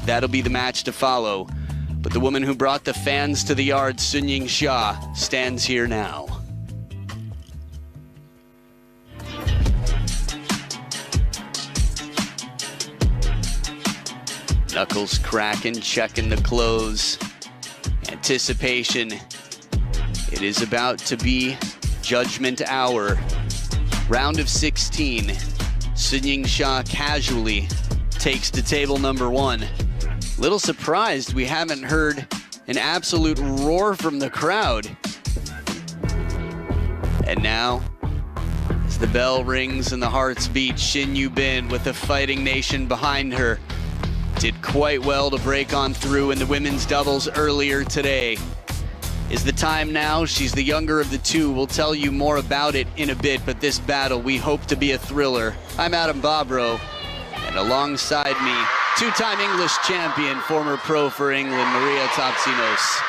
That'll be the match to follow. But the woman who brought the fans to the yard, YINGSHA, stands here now. Knuckles cracking, checking the clothes. Anticipation. It is about to be judgment hour. Round of 16. YINGSHA casually takes to table number 1. Little surprised we haven't heard an absolute roar from the crowd. And now, as the bell rings and the hearts beat, Shin Yu-bin with the Fighting Nation behind her did quite well to break on through in the women's doubles earlier today. Is the time now? She's the younger of the two. We'll tell you more about it in a bit, but this battle we hope to be a thriller. I'm Adam Bobrow, and alongside me, two-time English champion, former pro for England, Maria Topsinos.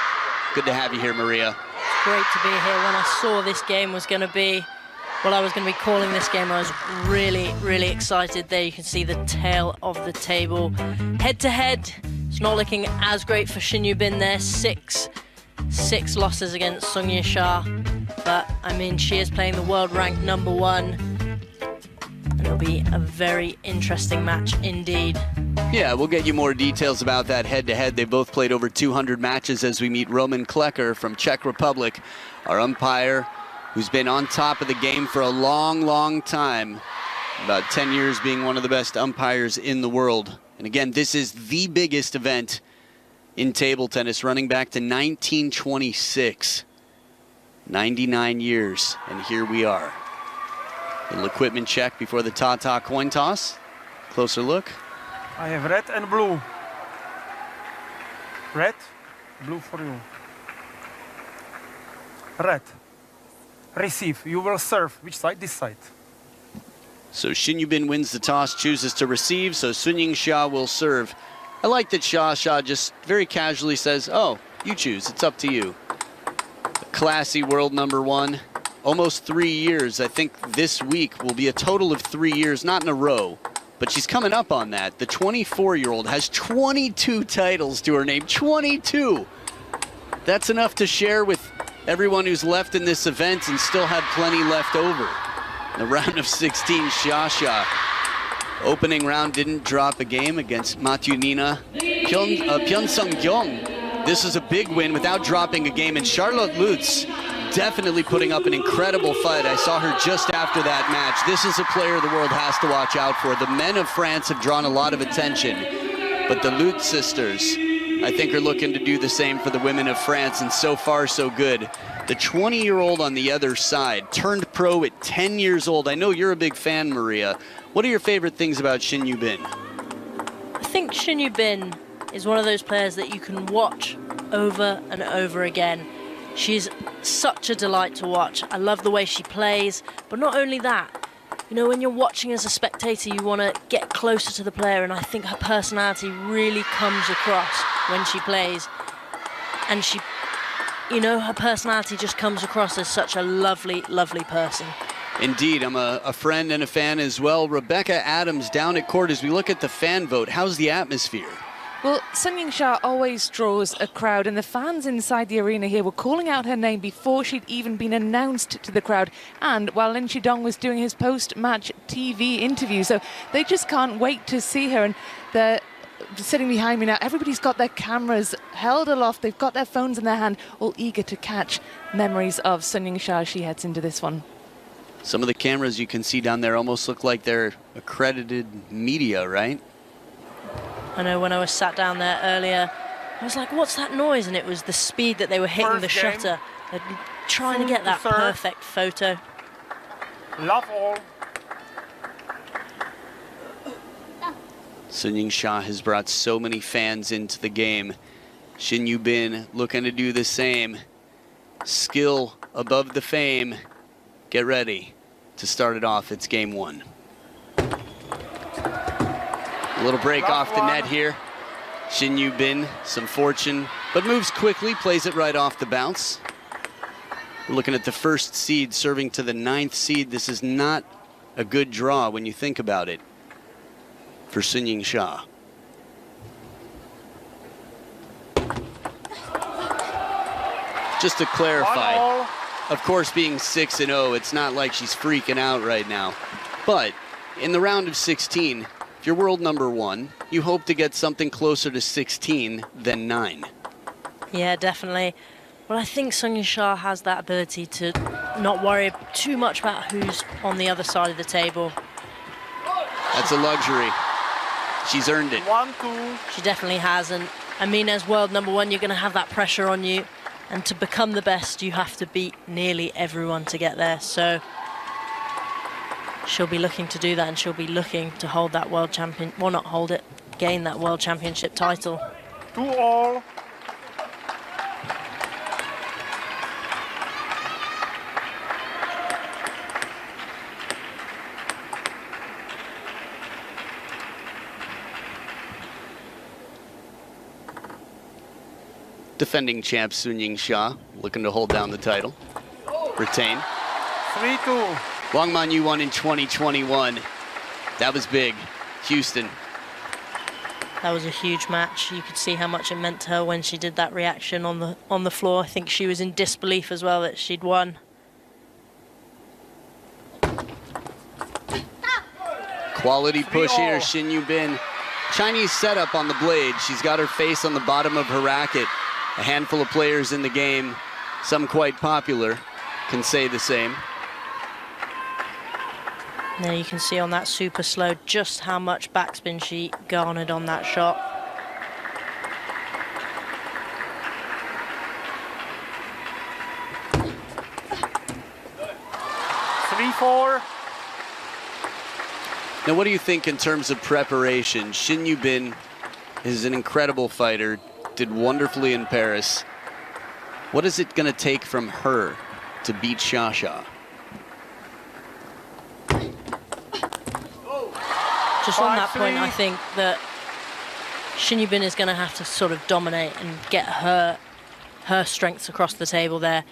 Good to have you here, Maria. Great to be here. When I saw this game was going to be, well, I was going to be calling this game, I was really, really excited. There you can see the tail of the table. Head-to-head, it's not looking as great for Shin Yu-bin there. Six losses against YINGSHA. But, I mean, she is playing the world-ranked number 1. And it'll be a very interesting match indeed. Yeah, we'll get you more details about that head-to-head. They both played over 200 matches as we meet Roman Klecker from Czech Republic, our umpire, who's been on top of the game for a long, long time. About 10 years being one of the best umpires in the world. And again, this is the biggest event in table tennis, running back to 1926. 99 years, and here we are. Little equipment check before the ta-ta coin toss. Closer look. I have red and blue. Red, blue for you. Red. Receive. You will serve. Which side? This side. So Shin Yu-bin wins the toss, chooses to receive, so YINGSHA will serve. I like that Sha just very casually says, oh, you choose, it's up to you. A classy world number 1. Almost 3 years. I think this week will be a total of 3 years, not in a row, but she's coming up on that. The 24-year-old has 22 titles to her name. 22! That's enough to share with everyone who's left in this event and still have plenty left over. The round of 16, Sha. Opening round didn't drop a game against Matyunina Pyeonsung-gyeong. This is a big win without dropping a game, and Charlotte Lutz definitely putting up an incredible fight. I saw her just after that match. This is a player the world has to watch out for. The men of France have drawn a lot of attention, but the Lutz sisters, I think, are looking to do the same for the women of France, and so far so good. The 20-year-old on the other side turned pro at 10 years old. I know you're a big fan, Maria. What are your favorite things about Shin Yu-bin? I think Shin Yu-bin is one of those players that you can watch over and over again. She's such a delight to watch. I love the way she plays, but not only that, you know, when you're watching as a spectator, you want to get closer to the player, and I think her personality really comes across when she plays. And she, you know, her personality just comes across as such a lovely, lovely person. Indeed, I'm a friend and a fan as well. Rebecca Adams down at court as we look at the fan vote. How's the atmosphere? Well, YINGSHA always draws a crowd, and the fans inside the arena here were calling out her name before she'd even been announced to the crowd, and while Lin Chidong was doing his post-match TV interview. So they just can't wait to see her, and they're sitting behind me now. Everybody's got their cameras held aloft. They've got their phones in their hand, all eager to catch memories of YINGSHA as she heads into this one. Some of the cameras you can see down there almost look like they're accredited media, right? I know when I was sat down there earlier, I was like, what's that noise? And it was the speed that they were hitting the shutter. They're trying to get that perfect photo. Love all. YINGSHA has brought so many fans into the game. Shin Yu-bin looking to do the same. Skill above the fame. Get ready to start it off. It's game 1. A little break off the net here. Shin Yu-bin, some fortune, but moves quickly, plays it right off the bounce. We're looking at the first seed serving to the 9th seed. This is not a good draw when you think about it for YINGSHA. Just to 1 clarify, all. of course, being 6-0, it's not like she's freaking out right now. But in the round of 16, if you're world number 1, you hope to get something closer to 16 than 9. Yeah, definitely. Well, I think Sung Ying-sha has that ability to not worry too much about who's on the other side of the table. That's a luxury. She's earned it. 1-2. She definitely has, and I mean, as world number 1, you're going to have that pressure on you, and to become the best, you have to beat nearly everyone to get there. So she'll be looking to do that, and she'll be looking to hold that world champion, well, not hold it, gain that world championship title. 2 all. Defending champ Sun Ying-sha looking to hold down the title. Retain. 3-2. Wang Manyu won in 2021. That was big. Houston. That was a huge match. You could see how much it meant to her when she did that reaction on the floor. I think she was in disbelief as well that she'd won. Quality push here, 3-all. Shin Yu-bin. Chinese setup on the blade. She's got her face on the bottom of her racket. A handful of players in the game, some quite popular, can say the same. Now you can see on that super slow just how much backspin she garnered on that shot. Three-four. Now, what do you think in terms of preparation? Shin Yu-bin is an incredible fighter, did wonderfully in Paris. What is it going to take from her to beat Sha? Just on that point, I think that Shin Yu-bin is going to have to sort of dominate and get her strengths across the table there.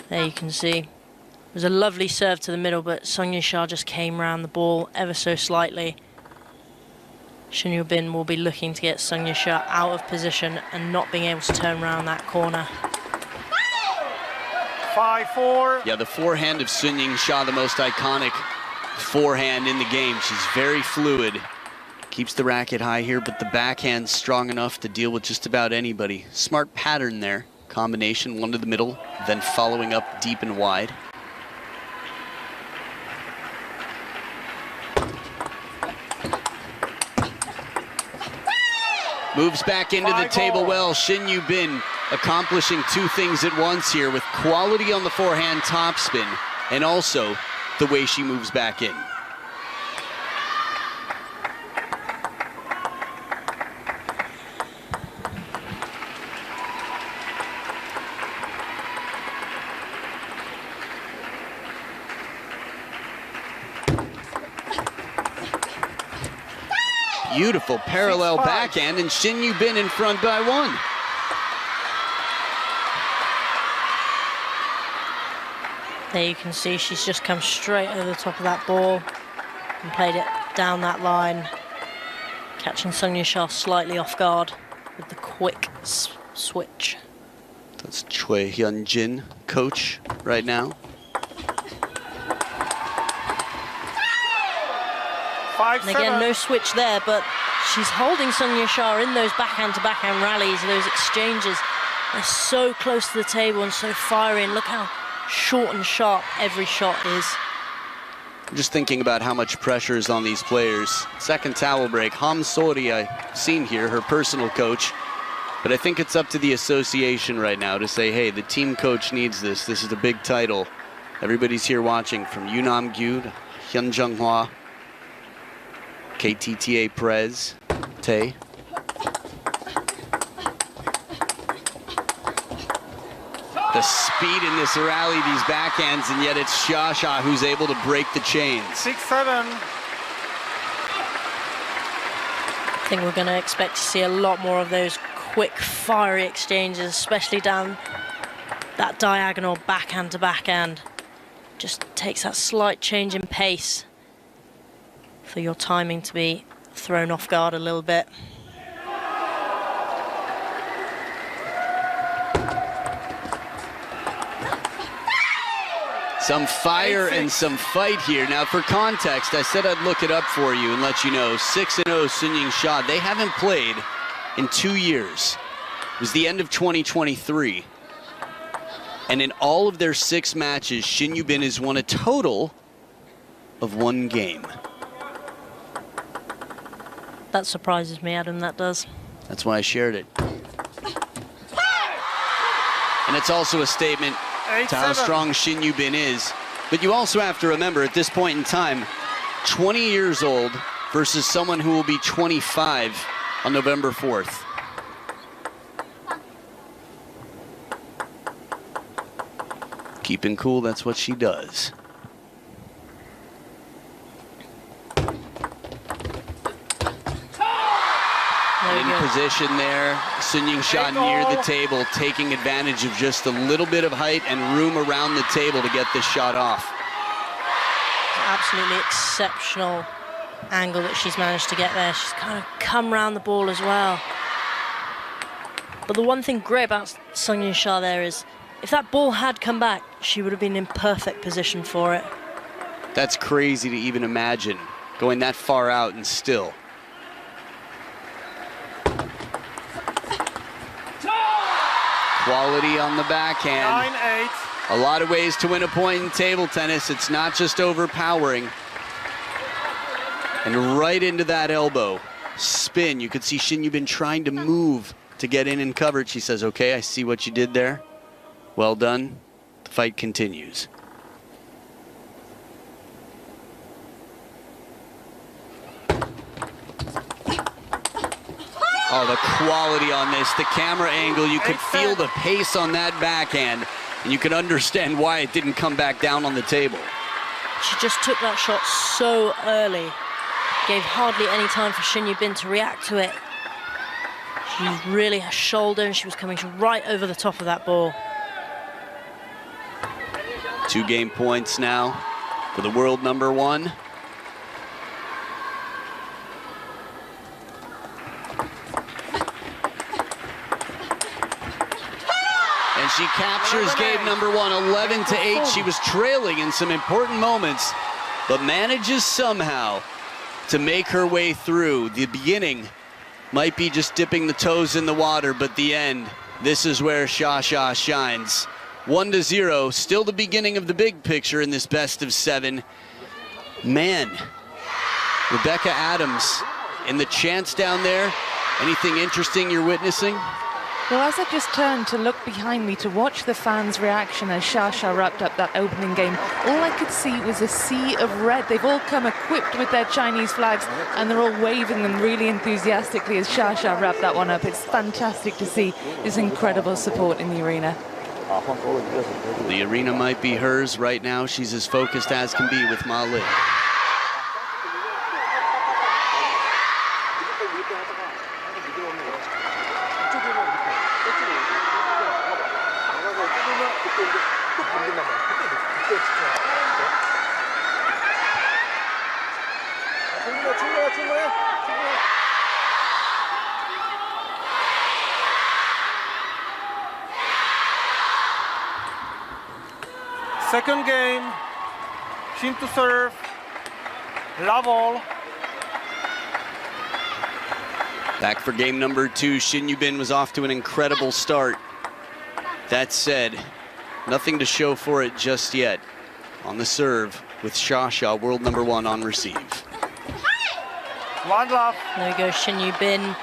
There you can see. It was a lovely serve to the middle, but Sung Ying-sha just came round the ball ever so slightly. Shin Yu-bin will be looking to get Sung Ying-sha out of position and not being able to turn around that corner. 5-4. Yeah, the forehand of Sun Ying-sha, the most iconic forehand in the game. She's very fluid. Keeps the racket high here, but the backhand's strong enough to deal with just about anybody. Smart pattern there. Combination, one to the middle, then following up deep and wide. Moves back into the table well. Shin Yu-bin accomplishing two things at once here with quality on the forehand topspin and also the way she moves back in. Beautiful parallel backhand, and Shin Yu-bin in front by one. There you can see she's just come straight over the top of that ball and played it down that line, catching Sung Ying-sha slightly off guard with the quick switch. That's Choi Hyun-jin, coach right now. 5-7. And again, no switch there, but she's holding Sung Ying-sha in those backhand-to-backhand rallies, those exchanges. They're so close to the table and so fiery, and look how short and sharp every shot is. I'm just thinking about how much pressure is on these players. Second towel break. Ham Sori, I've seen here, her personal coach. But I think it's up to the association right now to say, hey, the team coach needs this. This is a big title. Everybody's here watching, from Yoonam Gyu to Hyun Jung-hwa, KTTA Prez, Tae. The speed in this rally, these backhands, and yet it's Sha who's able to break the chains. 6-7. I think we're going to expect to see a lot more of those quick, fiery exchanges, especially down that diagonal backhand to backhand. Just takes that slight change in pace for your timing to be thrown off guard a little bit. Some fire and some fight here. Now, for context, I said I'd look it up for you and let you know. 6-0 Sun Ying-sha. They haven't played in 2 years. It was the end of 2023. And in all of their 6 matches, Shin Yu-bin has won a total of 1 game. That surprises me, Adam, that does. That's why I shared it. And it's also a statement to how strong Shin Yu-bin is. But you also have to remember, at this point in time, 20 years old versus someone who will be 25 on November 4th. Keeping cool, that's what she does. In position there, Sun Ying-sha near the table, taking advantage of just a little bit of height and room around the table to get this shot off. Absolutely exceptional angle that she's managed to get there. She's kind of come around the ball as well. But the one thing great about Sun Ying-sha there is, if that ball had come back, she would have been in perfect position for it. That's crazy to even imagine, going that far out and still. Quality on the backhand. 9-8. A lot of ways to win a point in table tennis. It's not just overpowering. And right into that elbow. Spin. You could see Shin Yu-bin trying to move to get in and cover it. She says, okay, I see what you did there. Well done. The fight continues. Oh, the quality on this, the camera angle, you could feel the pace on that backhand, and you can understand why it didn't come back down on the table. She just took that shot so early. Gave hardly any time for Shin Yu-bin to react to it. She used really her shoulder, and she was coming right over the top of that ball. 2 game points now for the world number 1. And she captures game number 1, 11-8. She was trailing in some important moments, but manages somehow to make her way through. The beginning might be just dipping the toes in the water, but the end, this is where Sha shines. 1-0, still the beginning of the big picture in this best of 7. Man, Rebecca Adams in the chance down there. Anything interesting you're witnessing? Well, as I just turned to look behind me to watch the fans' reaction as Sha wrapped up that opening game, all I could see was a sea of red. They've all come equipped with their Chinese flags, and they're all waving them really enthusiastically as Sha wrapped that one up. It's fantastic to see this incredible support in the arena. The arena might be hers right now. She's as focused as can be with Ma Li. Second game, Shin to serve, love all. Back for game number 2, Shin Yu-bin was off to an incredible start. That said, nothing to show for it just yet. On the serve with Sha, world number 1 on receive. One love. There we go, Shin Yu-bin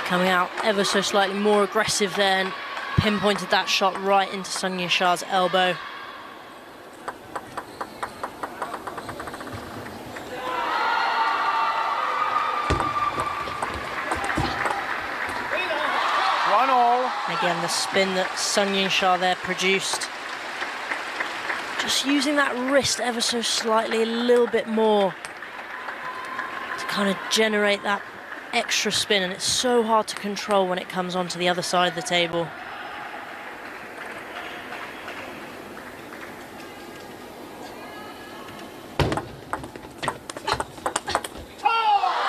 coming out ever so slightly more aggressive there and pinpointed that shot right into Sun Ying-sha's elbow. Again, the spin that Sun Ying-sha there produced. Just using that wrist ever so slightly, a little bit more to kind of generate that extra spin, and it's so hard to control when it comes onto the other side of the table.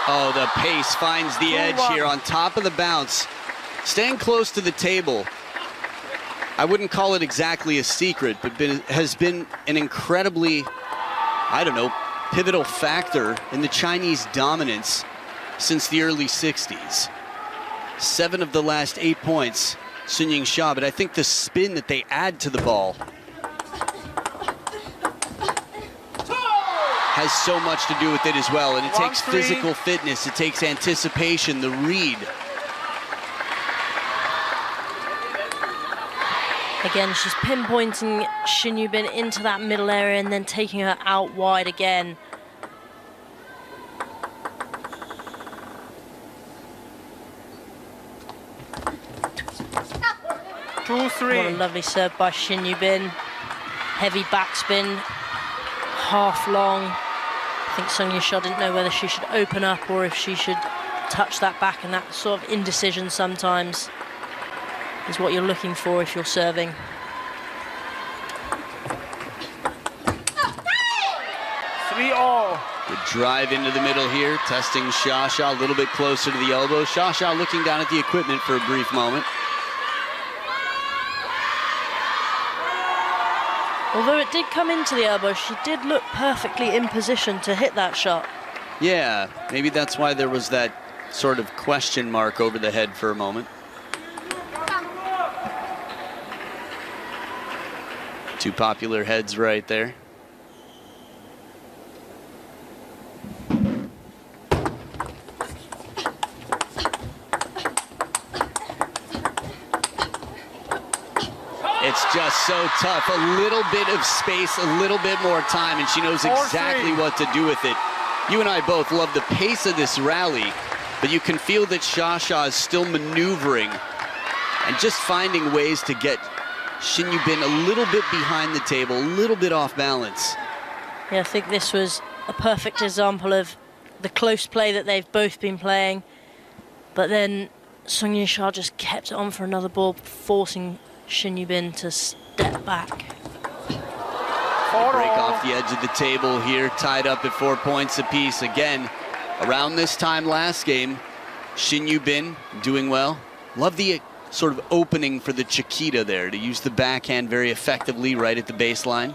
Oh, the pace finds the edge here on top of the bounce. Staying close to the table. I wouldn't call it exactly a secret, but has been an incredibly, I don't know, pivotal factor in the Chinese dominance since the early 60s. 7 of the last 8 points, Sun Yingsha, but I think the spin that they add to the ball has so much to do with it as well. And it takes physical fitness, it takes anticipation, the read. Again, she's pinpointing Xin Yubin into that middle area and then taking her out wide again. What a lovely serve by Xin Yubin. Heavy backspin, half long. I think Sun Yingsha didn't know whether she should open up or if she should touch that back, and that sort of indecision sometimes is what you're looking for if you're serving. Good drive into the middle here, testing Xia a little bit closer to the elbow. Xia looking down at the equipment for a brief moment. Although it did come into the elbow, she did look perfectly in position to hit that shot. Yeah, maybe that's why there was that sort of question mark over the head for a moment. Two popular heads right there. It's just so tough. A little bit of space, a little bit more time, and she knows exactly what to do with it. You and I both love the pace of this rally, but you can feel that Xia is still maneuvering and just finding ways to get Xin Yubin a little bit behind the table, a little bit off balance. Yeah, I think this was a perfect example of the close play that they've both been playing, but then Sun Yingsha just kept it on for another ball, forcing Xin Yubin to step back. Break off the edge of the table here, tied up at 4 points apiece. Again, around this time last game, Xin Yubin doing well. Love the sort of opening for the Chiquita there, to use the backhand very effectively right at the baseline.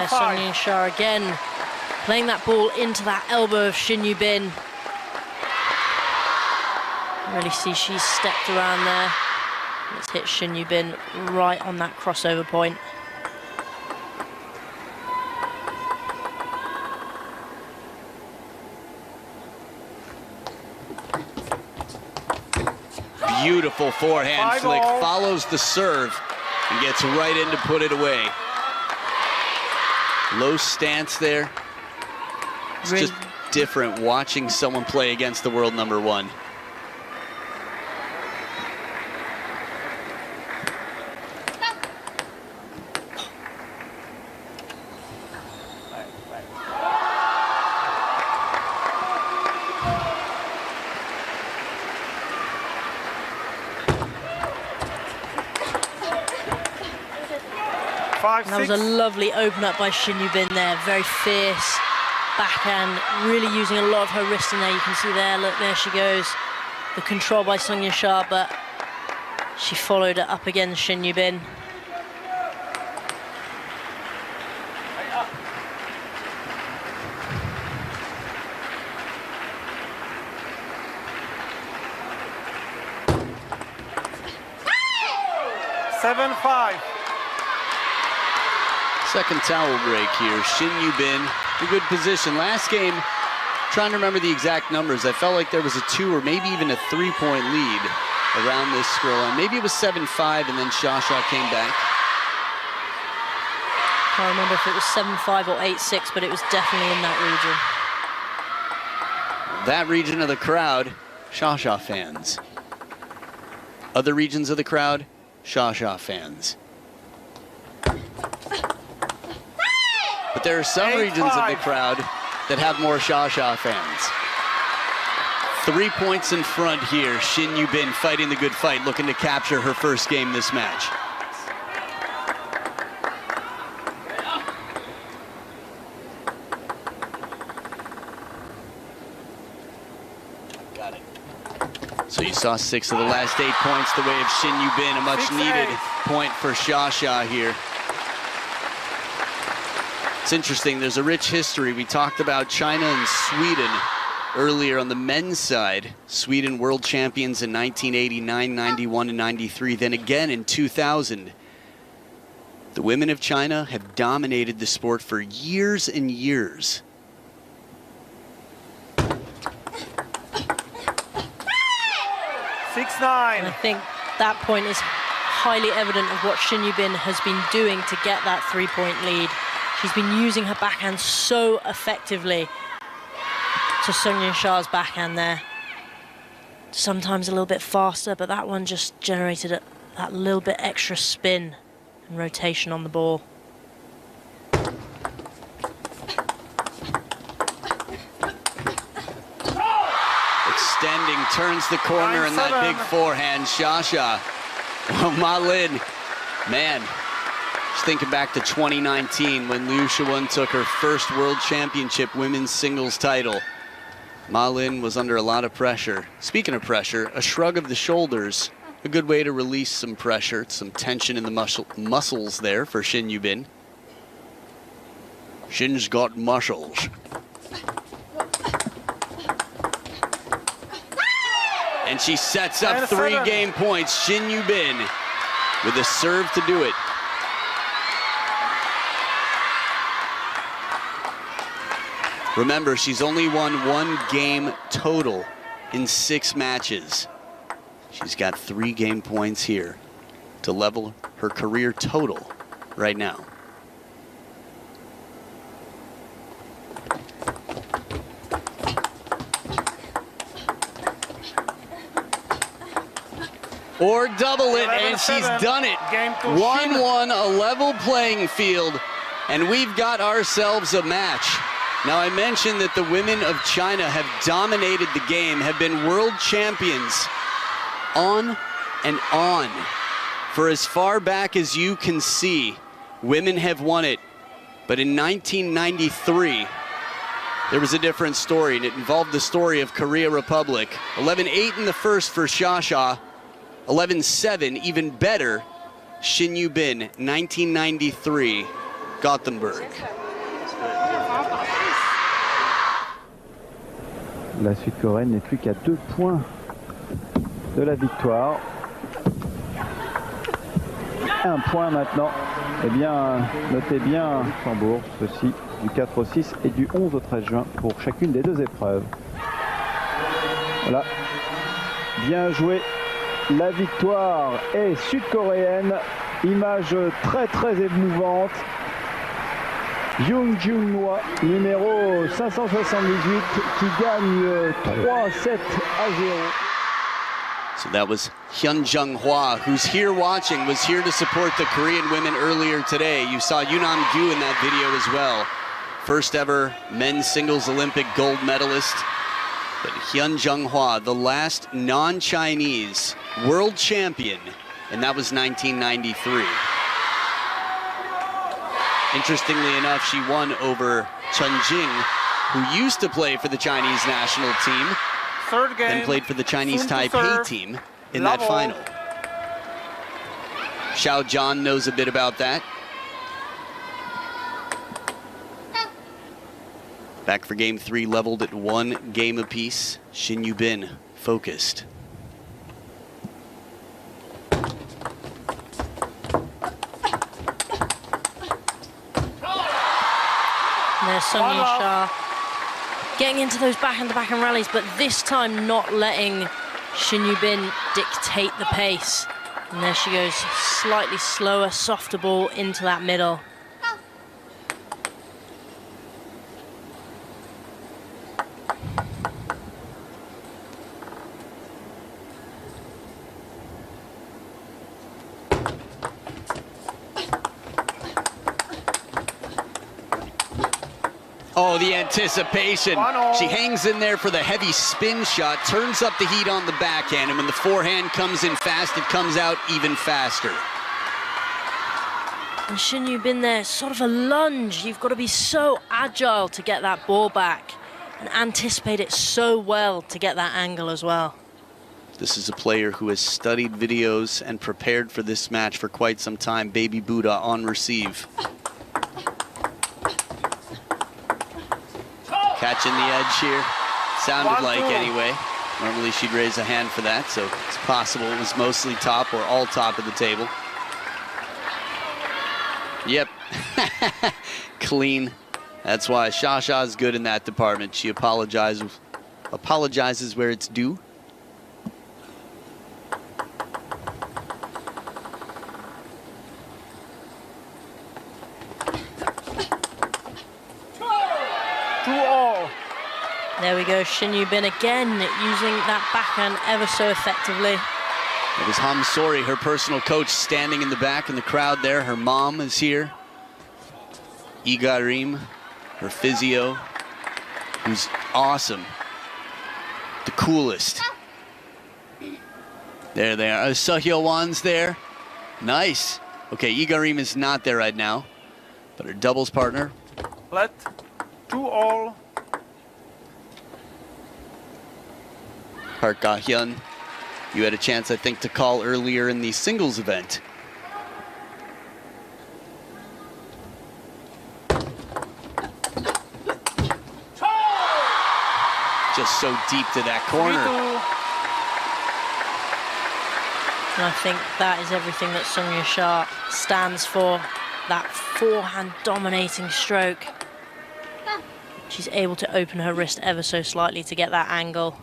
Sun Yingsha again playing that ball into that elbow of Xin Yubin. Really see she's stepped around there. Let's hit Xin Yubin right on that crossover point. Beautiful forehand flick, follows the serve and gets right in to put it away. Low stance there. It's just different watching someone play against the world number one. That was a lovely open up by Xin Yubin there, very fierce backhand, really using a lot of her wrist in there. You can see there, look, there she goes. The control by Sun Yingsha, but she followed it up again, Xin Yubin. Second towel break here. Xin Yubin, a good position. Last game, trying to remember the exact numbers, I felt like there was a 2 or maybe even a 3-point lead around this score line. Maybe it was 7-5 and then Xia came back. I can't remember if it was 7-5 or 8-6, but it was definitely in that region. That region of the crowd, Xia fans. Other regions of the crowd, Xia fans. But there are some regions of the crowd that have more Xia fans. 3 points in front here. Xin Yubin fighting the good fight, looking to capture her first game this match. So you saw 6 of the last 8 points the way of Shin Yubin, a much-needed point for Xia here. It's interesting, there's a rich history. We talked about China and Sweden earlier on the men's side. Sweden world champions in 1989, 91, and 93, then again in 2000. The women of China have dominated the sport for years and years. I think that point is highly evident of what Shin Yubin has been doing to get that 3-point lead. She's been using her backhand so effectively to Sun Yingsha's backhand there. Sometimes a little bit faster, but that one just generated that little bit extra spin and rotation on the ball. Extending, turns the corner, and that big forehand, Xia. Well, Ma Lin, man, just thinking back to 2019 when Liu Shiwen took her first World Championship women's singles title. Ma Lin was under a lot of pressure. Speaking of pressure, a shrug of the shoulders, a good way to release some pressure, some tension in the muscles there for Shin Yubin. Shin's got muscles. And she sets up 3 game points. Shin Yubin with a serve to do it. Remember, she's only won 1 game total in 6 matches. She's got 3 game points here to level her career total right now. Or double it, and she's done it. 1-1, a level playing field, and we've got ourselves a match. Now, I mentioned that the women of China have dominated the game, have been world champions on and on. For as far back as you can see, women have won it. But in 1993, there was a different story, and it involved the story of Korea Republic. 11-8 in the first for Xia. 11-7, even better, Shin Yubin, 1993, Gothenburg. La Sud-Coréenne n'est plus qu'à 2 points de la victoire. 1 point maintenant. Eh bien, notez bien Luxembourg, ceci du 4 au 6 et du 11 au 13 juin pour chacune des 2 épreuves. Voilà, bien joué. La victoire est sud-coréenne. Image très émouvante. Jung Jung-hwa, numéro 578, qui gagne 3-7 à 0. So that was Hyun Jung-hwa, who's here watching, was here to support the Korean women earlier today. You saw Yoonam Gu in that video as well. First ever men's singles Olympic gold medalist. But Hyun Jung-hwa, the last non-Chinese world champion, and that was 1993. Interestingly enough, she won over Chen Jing, who used to play for the Chinese national team, then played for the Chinese Taipei team in that final. Xiao Zhan knows a bit about that. Back for game 3, leveled at 1 game apiece. Shin Yubin focused. There's Sun Yingsha getting into those backhand-to-backhand rallies, but this time not letting Shin Yubin dictate the pace. And there she goes, slightly slower, softer ball into that middle. Oh, the anticipation. She hangs in there for the heavy spin shot, turns up the heat on the backhand, and when the forehand comes in fast, it comes out even faster. And Shin Yubin there, sort of a lunge. You've got to be so agile to get that ball back and anticipate it so well to get that angle as well. This is a player who has studied videos and prepared for this match for quite some time. Baby Buddha on receive. Catching the edge here. Sounded like anyway. Normally she'd raise a hand for that, so it's possible it was mostly top or all top of the table. Yep. Clean. That's why Shasha's good in that department. She apologizes where it's due. There we go, Shin Yu-bin again using that backhand ever so effectively. It was Ham Sori, her personal coach, standing in the back in the crowd there. Her mom is here. Igarim, her physio, who's awesome. The coolest. There they are. Sehyo Wan's there. Nice. Okay, Igarim is not there right now, but her doubles partner. Let 2-all. Park Ga-hyun, you had a chance, I think, to call earlier in the singles event. Just so deep to that corner. And I think that is everything that Sung Shah stands for, that forehand dominating stroke. She's able to open her wrist ever so slightly to get that angle.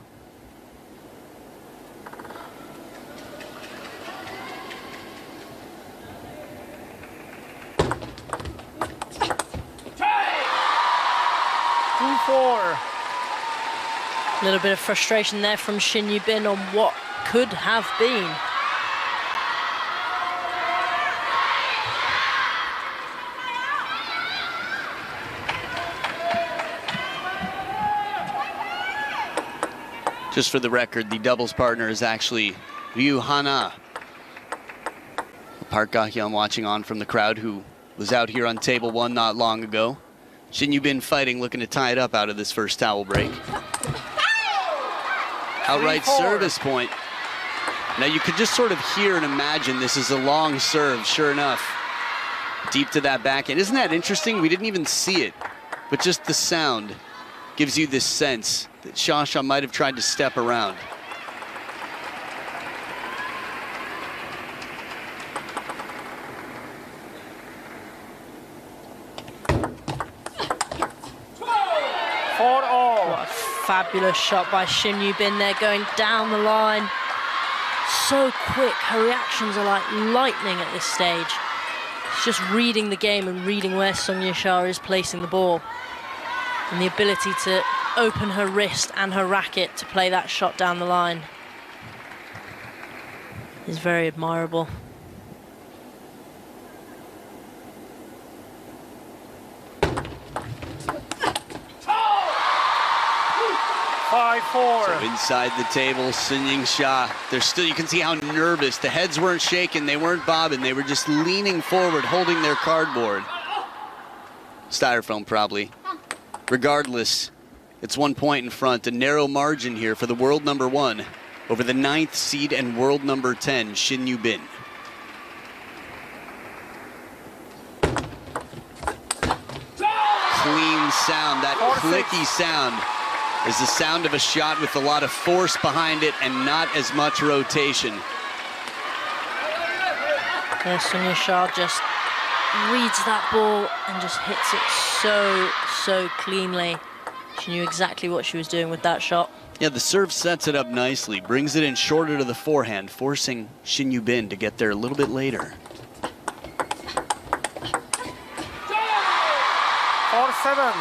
A little bit of frustration there from Shin Yu-bin on what could have been. Just for the record, the doubles partner is actually Ryu Hana. Park Ga-hyun watching on from the crowd, who was out here on table one not long ago. Shin Yu-bin fighting, looking to tie it up out of this first towel break. Outright service point. Now you could just sort of hear and imagine this is a long serve, sure enough. Deep to that backhand. Isn't that interesting? We didn't even see it, but just the sound gives you this sense that Shasha might have tried to step around. Fabulous shot by Shin Yu-bin there, going down the line. So quick, her reactions are like lightning at this stage. She's just reading the game and reading where Sung Shah is placing the ball. And the ability to open her wrist and her racket to play that shot down the line is very admirable. 5-4. So inside the table, YINGSHA, they're still, you can see how nervous. The heads weren't shaking, they weren't bobbing, they were just leaning forward, holding their cardboard. Styrofoam, probably. Regardless, it's 1 point in front, a narrow margin here for the world number 1 over the 9th seed and world number 10, Shin Yu-bin. Clean sound, that clicky sound is the sound of a shot with a lot of force behind it and not as much rotation. Yeah, Sung Shah just reads that ball and just hits it so cleanly. She knew exactly what she was doing with that shot. Yeah, the serve sets it up nicely, brings it in shorter to the forehand, forcing Shin Yu-bin to get there a little bit later. 4-7.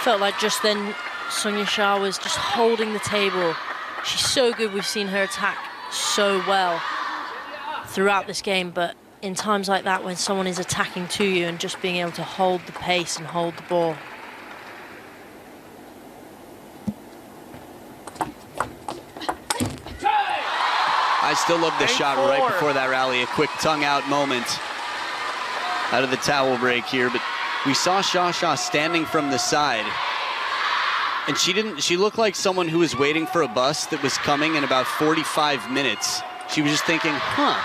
Felt like just then Sung Shah was just holding the table. She's so good, we've seen her attack so well throughout this game, but in times like that when someone is attacking to you and just being able to hold the pace and hold the ball. I still love the shot right before that rally, a quick tongue out moment out of the towel break here, but we saw Shasha standing from the side. And she looked like someone who was waiting for a bus that was coming in about 45 minutes. She was just thinking, huh,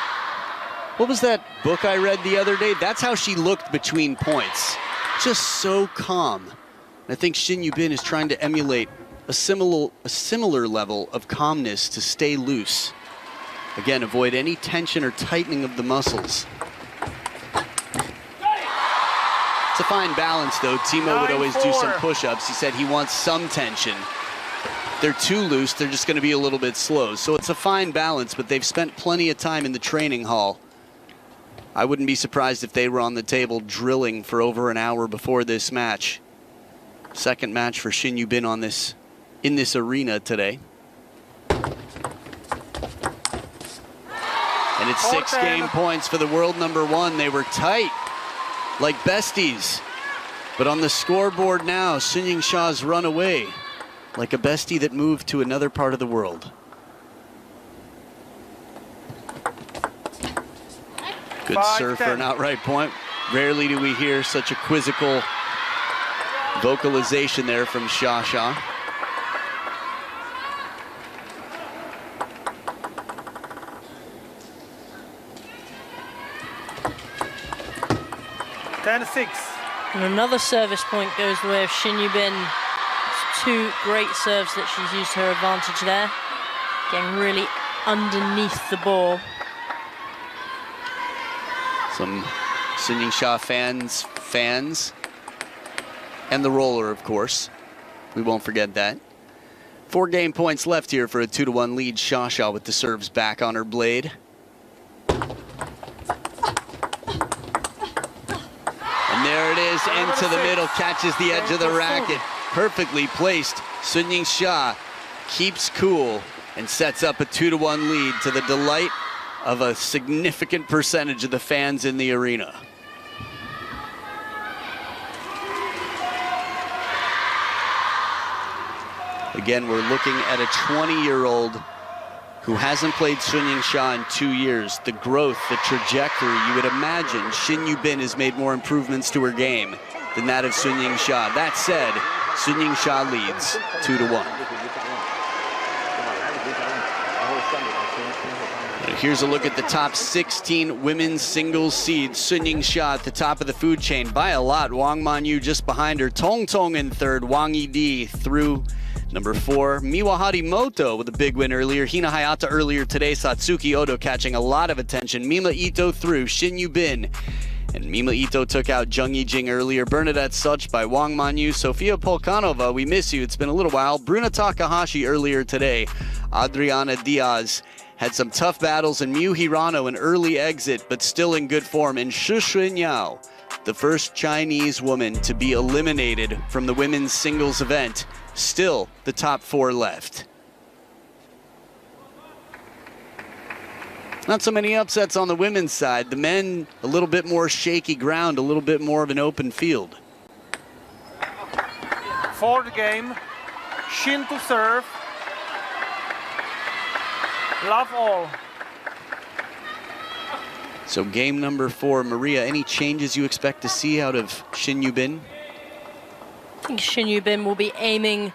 what was that book I read the other day? That's how she looked between points. Just so calm. And I think Shin Yu-bin is trying to emulate a similar level of calmness to stay loose. Again, avoid any tension or tightening of the muscles. It's a fine balance, though. Timo would always do some push-ups. He said he wants some tension. If they're too loose, they're just going to be a little bit slow. So it's a fine balance, but they've spent plenty of time in the training hall. I wouldn't be surprised if they were on the table drilling for over an hour before this match. Second match for Shin Yu-bin in this arena today. And it's 6 game points for the world #1. They were tight, like besties. But on the scoreboard now, Sun Yingsha's run away like a bestie that moved to another part of the world. Good serve for an outright point. Rarely do we hear such a quizzical vocalization there from Sha. And another service point goes the way of Shin Yu-bin. It's 2 great serves that she's used to her advantage there. Getting really underneath the ball. Some Sun Yingsha fans, and the roller, of course. We won't forget that. 4 game points left here for a 2-1 lead. Sha with the serves back on her blade. And there it is, into the middle, catches the edge of the racket. Perfectly placed. Sun Yingsha keeps cool and sets up a 2-1 lead to the delight of a significant percentage of the fans in the arena. Again, we're looking at a 20-year-old who hasn't played Sun Yingsha in 2 years. The growth, the trajectory, you would imagine Shin Yu-bin has made more improvements to her game than that of Sun Yingsha. That said, Sun Yingsha leads 2-1. Here's a look at the top 16 women's singles seeds. Sun Yingsha at the top of the food chain by a lot. Wang Manyu just behind her. Tong Tong in third. Wang Yidi through number 4. Miwa Harimoto with a big win earlier. Hina Hayata earlier today. Satsuki Odo catching a lot of attention. Mima Ito through. Shin Yu-bin. And Mima Ito took out Jung Yi-jing earlier. Bernadette Such by Wang Manyu. Sofia Polkanova, we miss you. It's been a little while. Bruna Takahashi earlier today. Adriana Diaz had some tough battles, and Miu Hirano an early exit, but still in good form. And Shu Xunyao, the first Chinese woman to be eliminated from the women's singles event. Still the top 4 left. Not so many upsets on the women's side. The men, a little bit more shaky ground, a little bit more of an open field. 4th game, Shin to serve. Love all. So game number 4, Maria, any changes you expect to see out of Shin Yu-bin? I think Shin Yu-bin will be aiming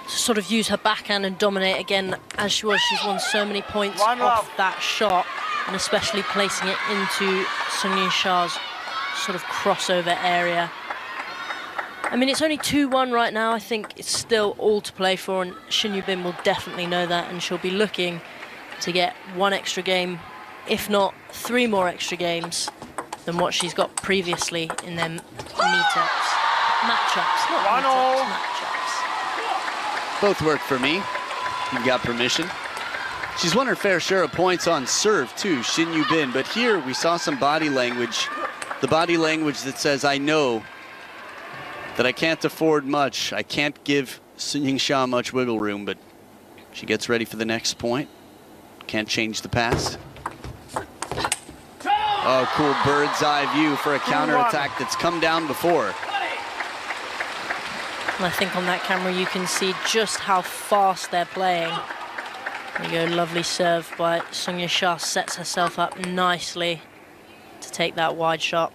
to sort of use her backhand and dominate again as she was. She's won so many points off that shot, and especially placing it into Sun Yingsha's sort of crossover area. I mean, it's only 2-1 right now. I think it's still all to play for, and Shin Yu-bin will definitely know that, and she'll be looking to get 1 extra game, if not 3 more extra games than what she's got previously in them matchups, not matchups. Both work for me. You've got permission. She's won her fair share of points on serve too, Shin Yu-bin, but here we saw some body language. The body language that says, I know that I can't afford much. I can't give Sun Yingsha much wiggle room, but she gets ready for the next point. Can't change the past. Oh, cool bird's eye view for a counterattack that's come down before. And I think on that camera you can see just how fast they're playing. There you go, lovely serve by Sun Yingsha, sets herself up nicely to take that wide shot.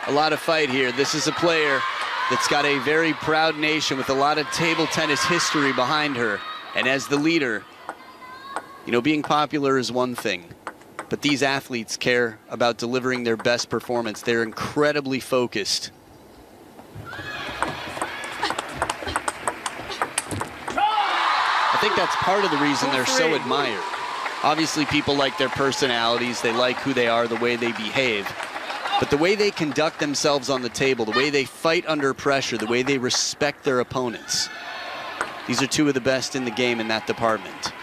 a lot of fight here. This is a player that's got a very proud nation with a lot of table tennis history behind her. And as the leader, you know, being popular is one thing, but these athletes care about delivering their best performance. They're incredibly focused. I think that's part of the reason they're so admired. Obviously, people like their personalities, they like who they are, the way they behave. But the way they conduct themselves on the table, the way they fight under pressure, the way they respect their opponents. These are two of the best in the game in that department.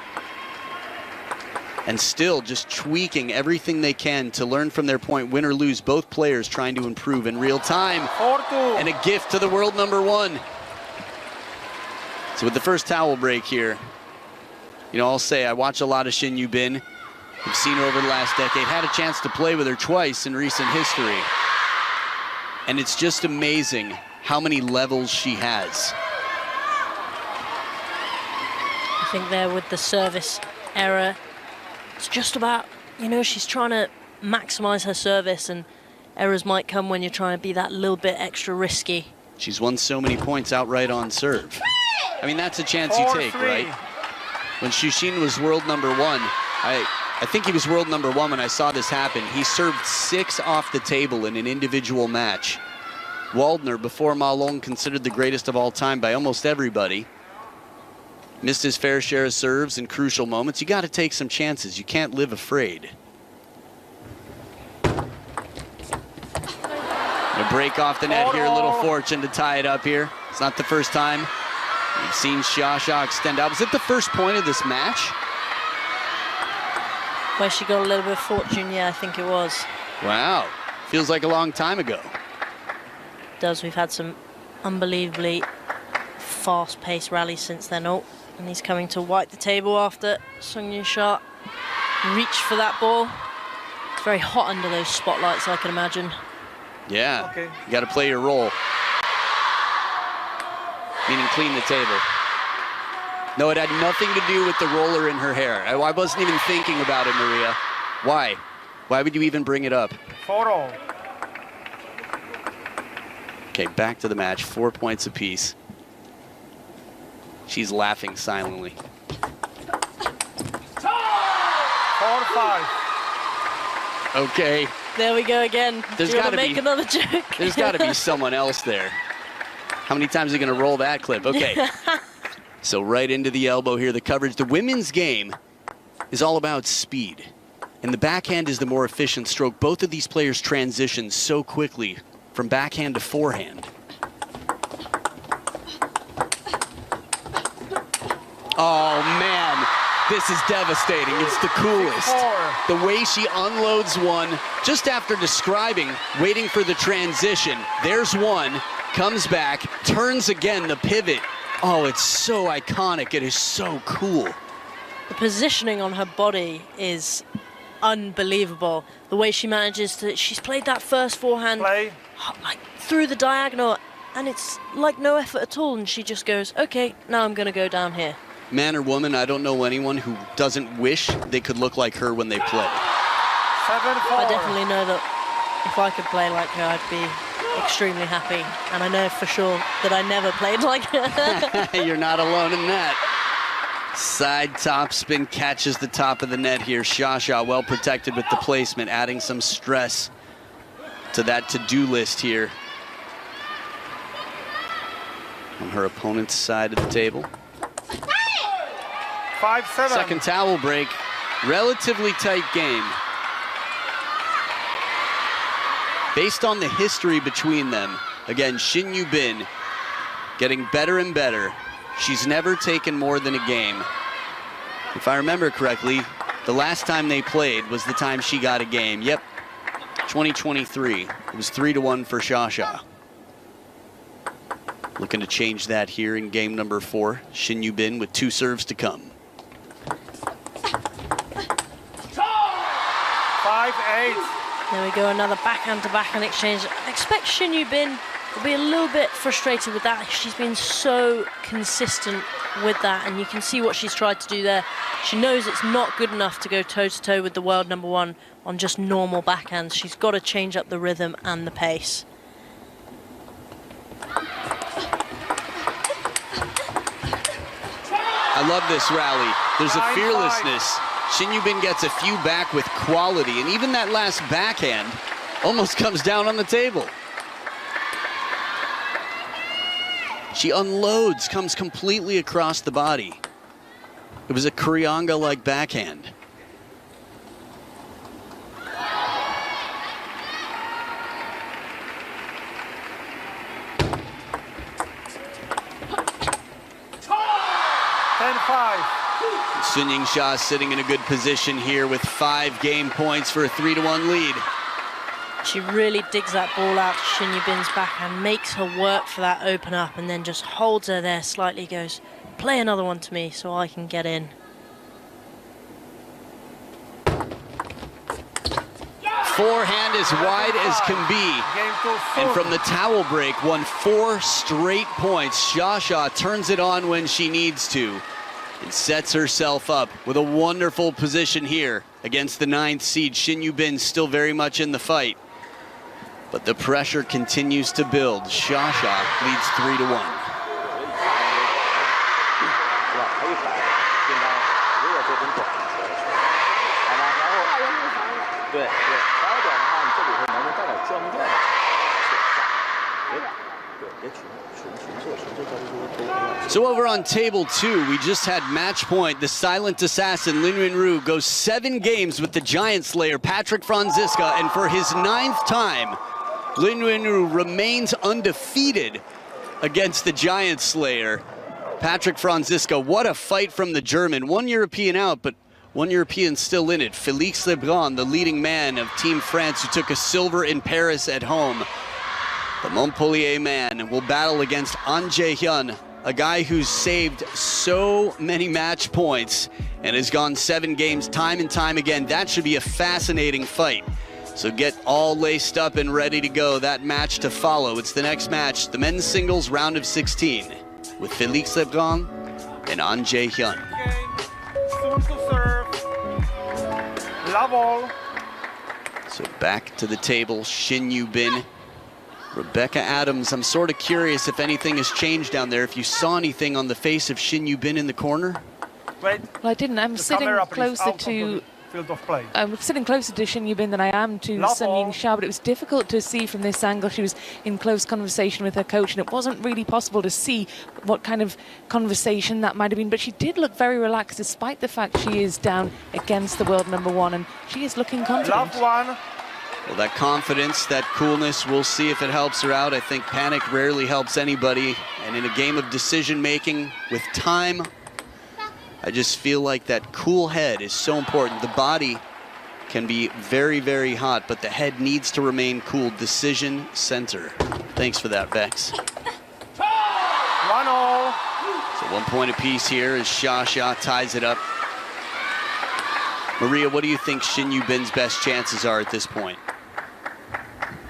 And still just tweaking everything they can to learn from their point, win or lose, both players trying to improve in real time. And a gift to the world number one. So with the first towel break here, you know, I'll say I watch a lot of Shin Yu-bin. I've seen her over the last decade, had a chance to play with her twice in recent history. And it's just amazing how many levels she has. I think there with the service error, it's just about, you know, she's trying to maximize her service, and errors might come when you're trying to be that little bit extra risky. She's won so many points outright on serve. I mean, that's a chance you take, right? When Shushin was world number one, I think he was world number one when I saw this happen. He served 6 off the table in an individual match. Waldner, before Ma Long, considered the greatest of all time by almost everybody. Missed his fair share of serves in crucial moments. You got to take some chances. You can't live afraid. Gonna break off the net here. A little fortune to tie it up here. It's not the first time we've seen Xia extend out. Was it the first point of this match? Where she got a little bit of fortune, yeah, I think it was. Wow, feels like a long time ago. It does. We've had some unbelievably fast-paced rallies since then. Oh, and he's coming to wipe the table after Sung Yingsha reached for that ball. It's very hot under those spotlights, I can imagine. Yeah, Okay. You got to play your role. Meaning clean the table. No, it had nothing to do with the roller in her hair. I wasn't even thinking about it, Maria. Why? Why would you even bring it up? 4-all. Okay, back to the match. 4 points apiece. She's laughing silently. 4-5. Okay, There we go again. There's Do you want gotta to make be- another joke? there's got to be someone else there. How many times are you going to roll that clip? Okay. So right into the elbow here, the coverage. The women's game is all about speed. And the backhand is the more efficient stroke. Both of these players transition so quickly from backhand to forehand. Oh, man. This is devastating. It's the coolest. 6-4. The way she unloads one just after describing, waiting for the transition. There's one, comes back, turns again, the pivot. Oh, it's so iconic. It is so cool. The positioning on her body is unbelievable. The way she manages to, she's played that first forehand Play. like through the diagonal, and it's like no effort at all, and she just goes, okay, now I'm gonna go down here. Man or woman, I don't know anyone who doesn't wish they could look like her when they play. 7-4. I definitely know that if I could play like her, I'd be extremely happy, and I know for sure that I never played like her. You're not alone in that. Side top spin catches the top of the net here. Xia well protected with the placement, adding some stress to that to-do list here on her opponent's side of the table. 5-7. Second towel break, relatively tight game. Based on the history between them, again, Shin Yu-bin getting better and better. She's never taken more than a game. If I remember correctly, the last time they played was the time she got a game. Yep, 2023. It was 3-1 for Xia. Looking to change that here in game number 4. Shin Yu-bin with 2 serves to come. 5-8. There we go, another backhand-to-backhand exchange. I expect Shin Yu-bin will be a little bit frustrated with that. She's been so consistent with that, and you can see what she's tried to do there. She knows it's not good enough to go toe-to-toe with the world number one on just normal backhands. She's got to change up the rhythm and the pace. I love this rally. There's a fearlessness. Shin Yubin gets a few back with quality, and even that last backhand almost comes down on the table. She unloads, comes completely across the body. It was a Kurianga-like backhand. Sun Yingsha sitting in a good position here with 5 game points for a 3-1 lead. She really digs that ball out to Shin Yubin's backhand, makes her work for that open up, and then just holds her there slightly, goes, play another one to me so I can get in. Forehand as wide as can be. And from the towel break, won 4 straight points. Xia turns it on when she needs to and sets herself up with a wonderful position here against the 9th seed. Shin Yubin still very much in the fight, but the pressure continues to build. Xia leads 3-1. So over on table 2, we just had match point. The silent assassin, Lin Yunru, goes 7 games with the Giant Slayer, Patrick Franziska, and for his 9th time, Lin Yunru remains undefeated against the Giant Slayer. Patrick Franziska, what a fight from the German. 1 European out, but 1 European still in it. Félix Lebrun, the leading man of Team France, who took a silver in Paris at home. The Montpellier man will battle against An Jae-hyun, a guy who's saved so many match points and has gone 7 games time and time again. That should be a fascinating fight. So get all laced up and ready to go. That match to follow. It's the next match, the men's singles round of 16, with Félix Lebrun and An Jae-hyun. Soon to serve. Love all. So back to the table, Shin Yubin. Rebecca Adams, I'm sort of curious if anything has changed down there. If you saw anything on the face of Shin Yubin in the corner? Wait. Well, I didn't. I'm sitting closer to... Field of play. I'm sitting closer to Shin Yubin than I am to Sun Yingsha, but it was difficult to see from this angle. She was in close conversation with her coach, and it wasn't really possible to see what kind of conversation that might have been. But she did look very relaxed, despite the fact she is down against the world #1, and she is looking confident. Love one. Well, that confidence, that coolness, we'll see if it helps her out. I think panic rarely helps anybody, and in a game of decision-making with time, I just feel like that cool head is so important. The body can be very, very hot, but the head needs to remain cool. Decision center. Thanks for that, Bex. 1-0. So 1 point apiece here as Xia ties it up. Maria, what do you think Shin Yubin's best chances are at this point?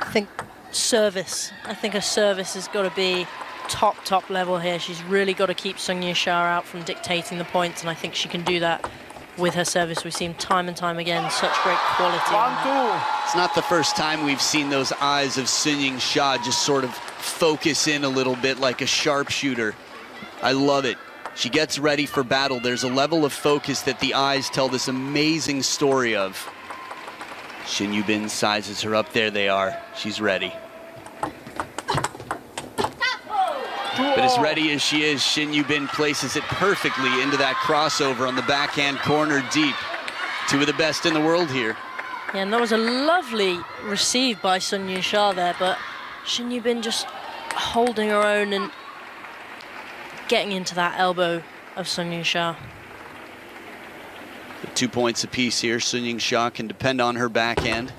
I think service. I think her service has got to be top level here. She's really got to keep Sun Yingsha out from dictating the points, and I think she can do that with her service. We've seen time and time again such great quality. 1-2. It's not the first time we've seen those eyes of Sun Yingsha just sort of focus in a little bit like a sharpshooter. I love it. She gets ready for battle. There's a level of focus that the eyes tell this amazing story of. Shin Yubin sizes her up. There they are. She's ready. But as ready as she is, Shin Yubin places it perfectly into that crossover on the backhand corner deep. 2 of the best in the world here. Yeah, and that was a lovely receive by Sun Yingsha there, but Shin Yubin just holding her own and getting into that elbow of Sun Yingsha. 2 points apiece here. Sun Yingsha can depend on her backhand.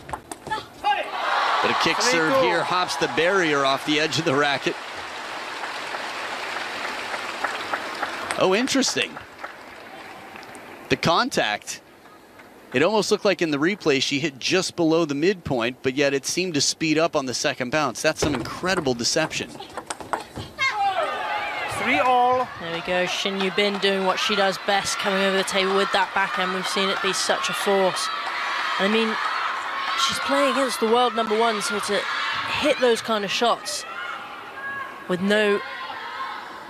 But a kick serve here hops the barrier off the edge of the racket. Oh, interesting. The contact. It almost looked like in the replay she hit just below the midpoint, but yet it seemed to speed up on the second bounce. That's some incredible deception. 3-all. There we go, Shin Yubin doing what she does best, coming over the table with that backhand. We've seen it be such a force. And I mean, she's playing against the world #1, so to hit those kind of shots, with no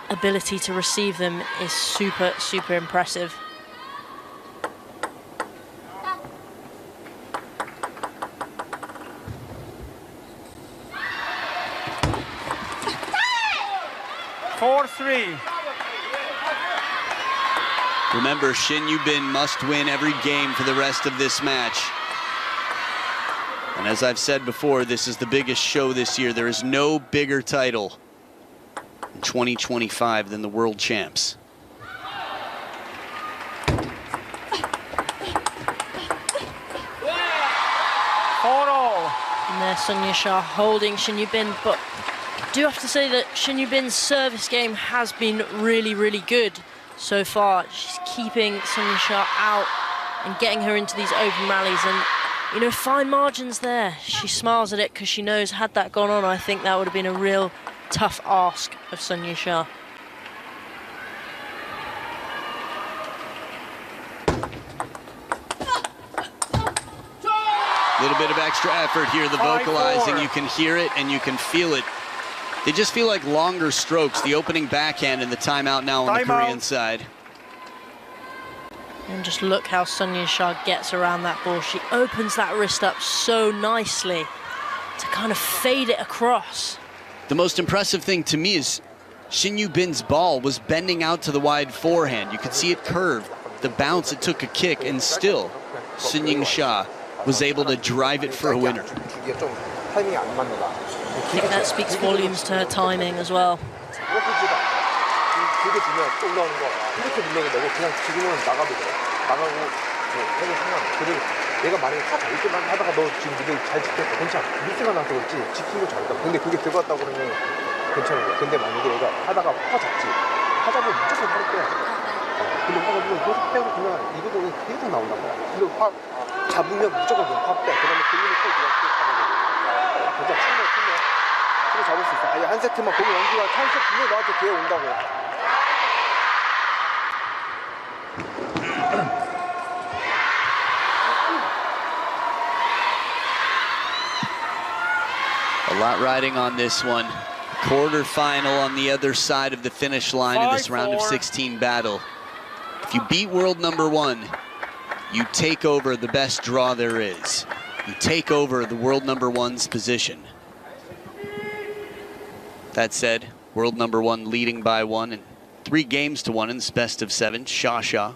ability to receive them is super, super impressive. Remember, Shin Yu-bin must win every game for the rest of this match. And as I've said before, this is the biggest show this year. There is no bigger title in 2025 than the World Champs. And there's Sun Ying-sha holding Shin Yu-bin, but I do have to say that Shin Yu-bin's service game has been really, really good so far. She's keeping Sun Ying-sha out and getting her into these open rallies, and you know, fine margins there. She smiles at it because she knows had that gone on, I think that would have been a real tough ask of Sun Ying-sha. A little bit of extra effort here, the vocalizing, you can hear it and you can feel it. They just feel like longer strokes, the opening backhand and the timeout now on the Korean side. And just look how Sun Ying-sha gets around that ball. She opens that wrist up so nicely to kind of fade it across. The most impressive thing to me is Shin Yu-bin's ball was bending out to the wide forehand. You could see it curve, the bounce, it took a kick, and still Sun Ying-sha was able to drive it for a winner. I think that speaks volumes to her timing as well. 내가 만약에 타 잘 때만 하다가 너 지금 미들 잘 지켰다 괜찮아 미스가 나서 그렇지 지킨 거 잘했다 근데 그게 들어갔다고 그러면 괜찮은 거야 근데 만약에 얘가 하다가 파 잡지 파 잡으면 무조건 팔을 빼야 돼 근데 파 잡으면 계속 빼고 그냥 이거도 계속 나온단 말이야 그리고 파 잡으면 무조건 그냥 파 빼 그 다음에 돌리면 또 네가 또 잡아야 돼 괜찮아 충분해 그거 잡을 수 있어 아예 한 세트만 보면 연기가 찬스 분명히 너한테 기회 온다고 A lot riding on this one. Quarterfinal on the other side of the finish line of this round of 16 battle. If you beat world number 1, you take over the best draw there is. You take over the world number 1's position. That said, world number 1 leading by 1 and 3 games to 1 in this best of 7. Sha. 4-6.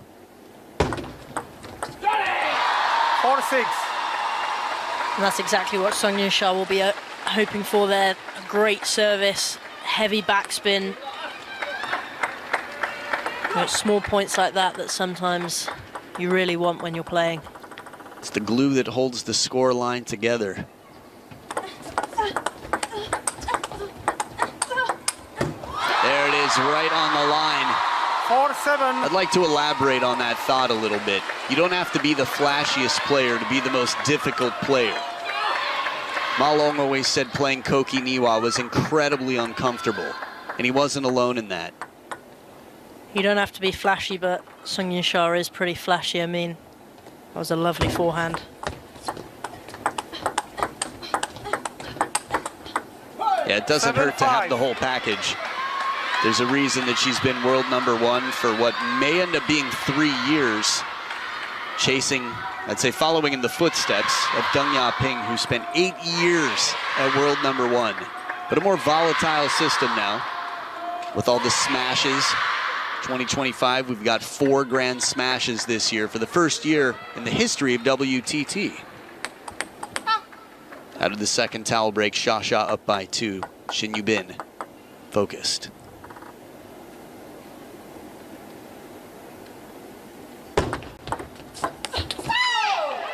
And that's exactly what Sun Ying-sha will be hoping for there. A great service, heavy backspin. You know, small points like that that sometimes you really want when you're playing. It's the glue that holds the score line together. There it is, right on the line. 4-7. I'd like to elaborate on that thought a little bit. You don't have to be the flashiest player to be the most difficult player. Ma Long always said playing Koki Niwa was incredibly uncomfortable, and he wasn't alone in that. You don't have to be flashy, but Sun Ying-sha is pretty flashy. I mean, that was a lovely forehand. Yeah, it doesn't hurt to have the whole package. There's a reason that she's been world number 1 for what may end up being 3 years, chasing, I'd say following in the footsteps of Deng Ya-ping, who spent 8 years at world number 1. But a more volatile system now, with all the smashes. 2025, we've got 4 grand smashes this year for the first year in the history of WTT. Out of the second towel break, Sha up by 2. Shin Yu-bin focused.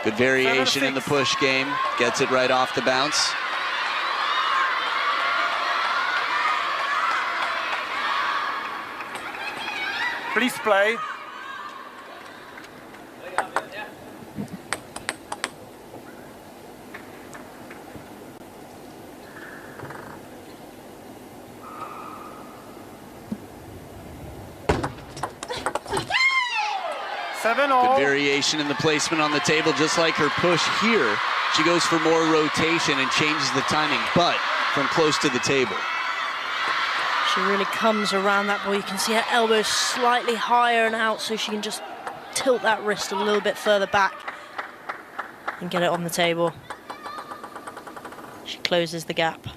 Good variation in the push game. Gets it right off the bounce. Please play. Good variation in the placement on the table, just like her push here. She goes for more rotation and changes the timing, but from close to the table. She really comes around that ball. You can see her elbows slightly higher and out, so she can just tilt that wrist a little bit further back and get it on the table. She closes the gap.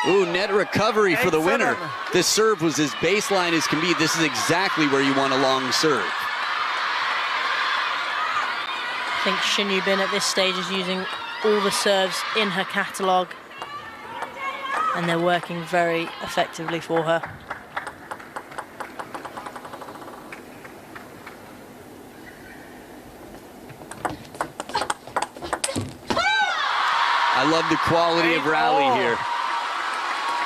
Ooh, net recovery for the winner. This serve was as baseline as can be. This is exactly where you want a long serve. I think Shin Yu-bin at this stage is using all the serves in her catalogue, and they're working very effectively for her. I love the quality of rally here.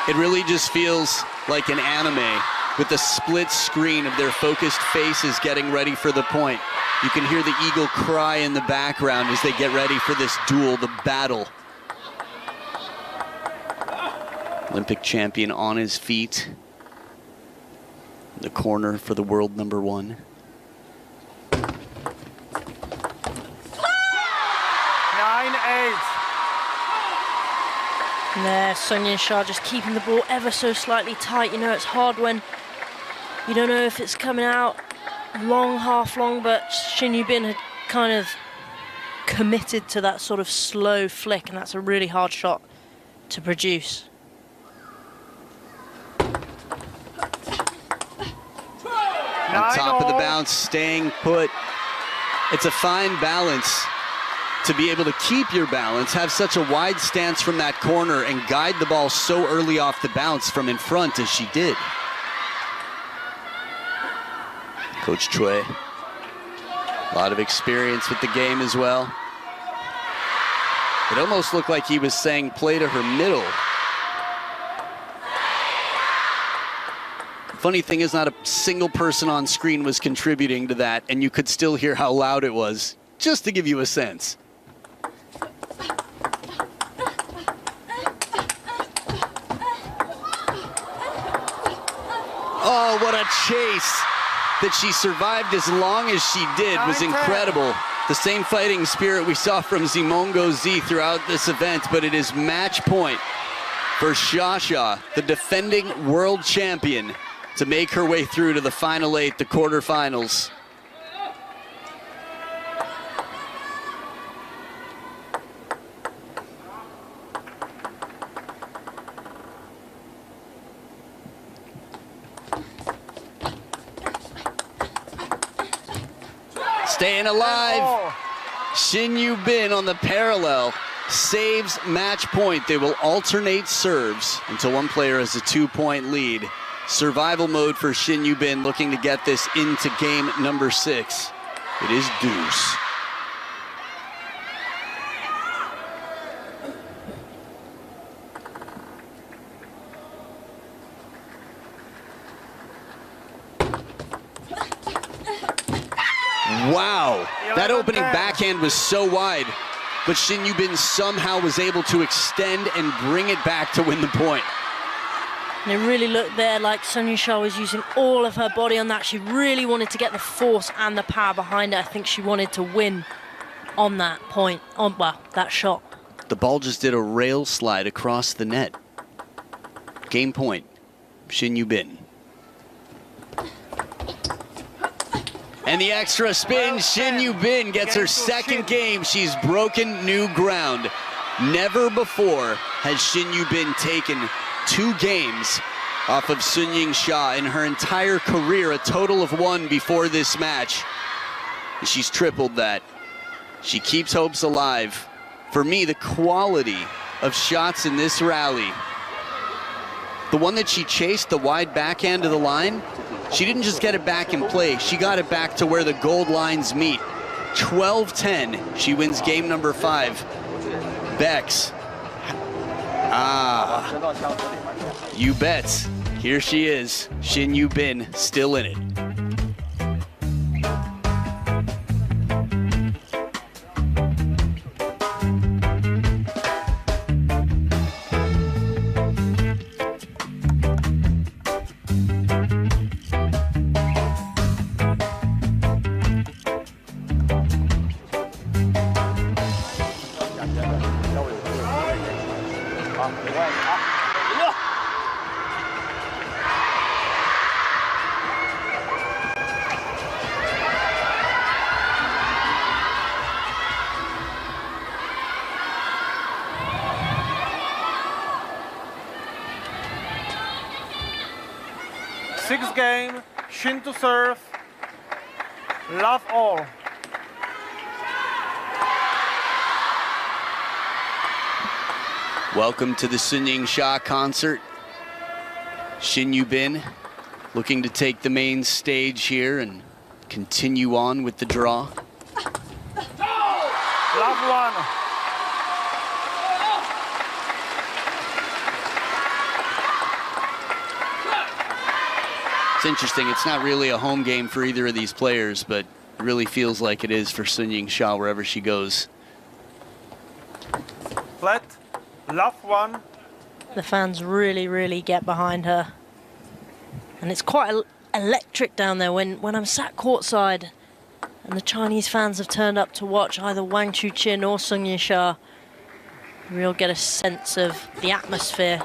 It really just feels like an anime with the split screen of their focused faces getting ready for the point. You can hear the eagle cry in the background as they get ready for this duel, the battle. Olympic champion on his feet. In the corner for the world #1. And there, Sun Yin-sha just keeping the ball ever so slightly tight. You know, it's hard when you don't know if it's coming out long, half long, but Shin Yu-bin had kind of committed to that sort of slow flick, and that's a really hard shot to produce. On top of the bounce, staying put. It's a fine balance to be able to keep your balance, have such a wide stance from that corner, and guide the ball so early off the bounce from in front as she did. Coach Choi, a lot of experience with the game as well. It almost looked like he was saying play to her middle. Funny thing is, not a single person on screen was contributing to that, and you could still hear how loud it was, just to give you a sense. Oh, what a chase. That she survived as long as she did was incredible. The same fighting spirit we saw from Zimongo Z throughout this event, but it is match point for Xia, the defending world champion, to make her way through to the final 8, the quarterfinals. Staying alive. Shin Yu-bin on the parallel saves match point. They will alternate serves until one player has a 2-point lead. Survival mode for Shin Yu-bin, looking to get this into game #6. It is deuce. Wow, that opening backhand was so wide, but Shin Yu-bin somehow was able to extend and bring it back to win the point. And it really looked there like Sun Yin-sha was using all of her body on that. She really wanted to get the force and the power behind it. I think she wanted to win on that point, that shot. The ball just did a rail slide across the net. Game point, Shin Yu-bin. And the extra spin, Shin Yu-bin gets her second game. She's broken new ground. Never before has Shin Yu-bin taken 2 games off of Sun Ying-sha in her entire career, a total of 1 before this match. She's tripled that. She keeps hopes alive. For me, the quality of shots in this rally, the one that she chased, the wide backhand to the line, she didn't just get it back in play, she got it back to where the gold lines meet. 12-10, she wins game #5. Bex. You bet. Here she is, Shin Yu-bin, still in it. Sixth game, Shin to serve. Love all. Welcome to the Sun Yingsha concert. Shin Yubin looking to take the main stage here and continue on with the draw. Love one. It's interesting, it's not really a home game for either of these players, but it really feels like it is for Sun Yingsha wherever she goes. Flat. Love one. The fans really get behind her. And it's quite electric down there when I'm sat courtside and the Chinese fans have turned up to watch either Wang Chuqin or Sun Yingsha. You really get a sense of the atmosphere.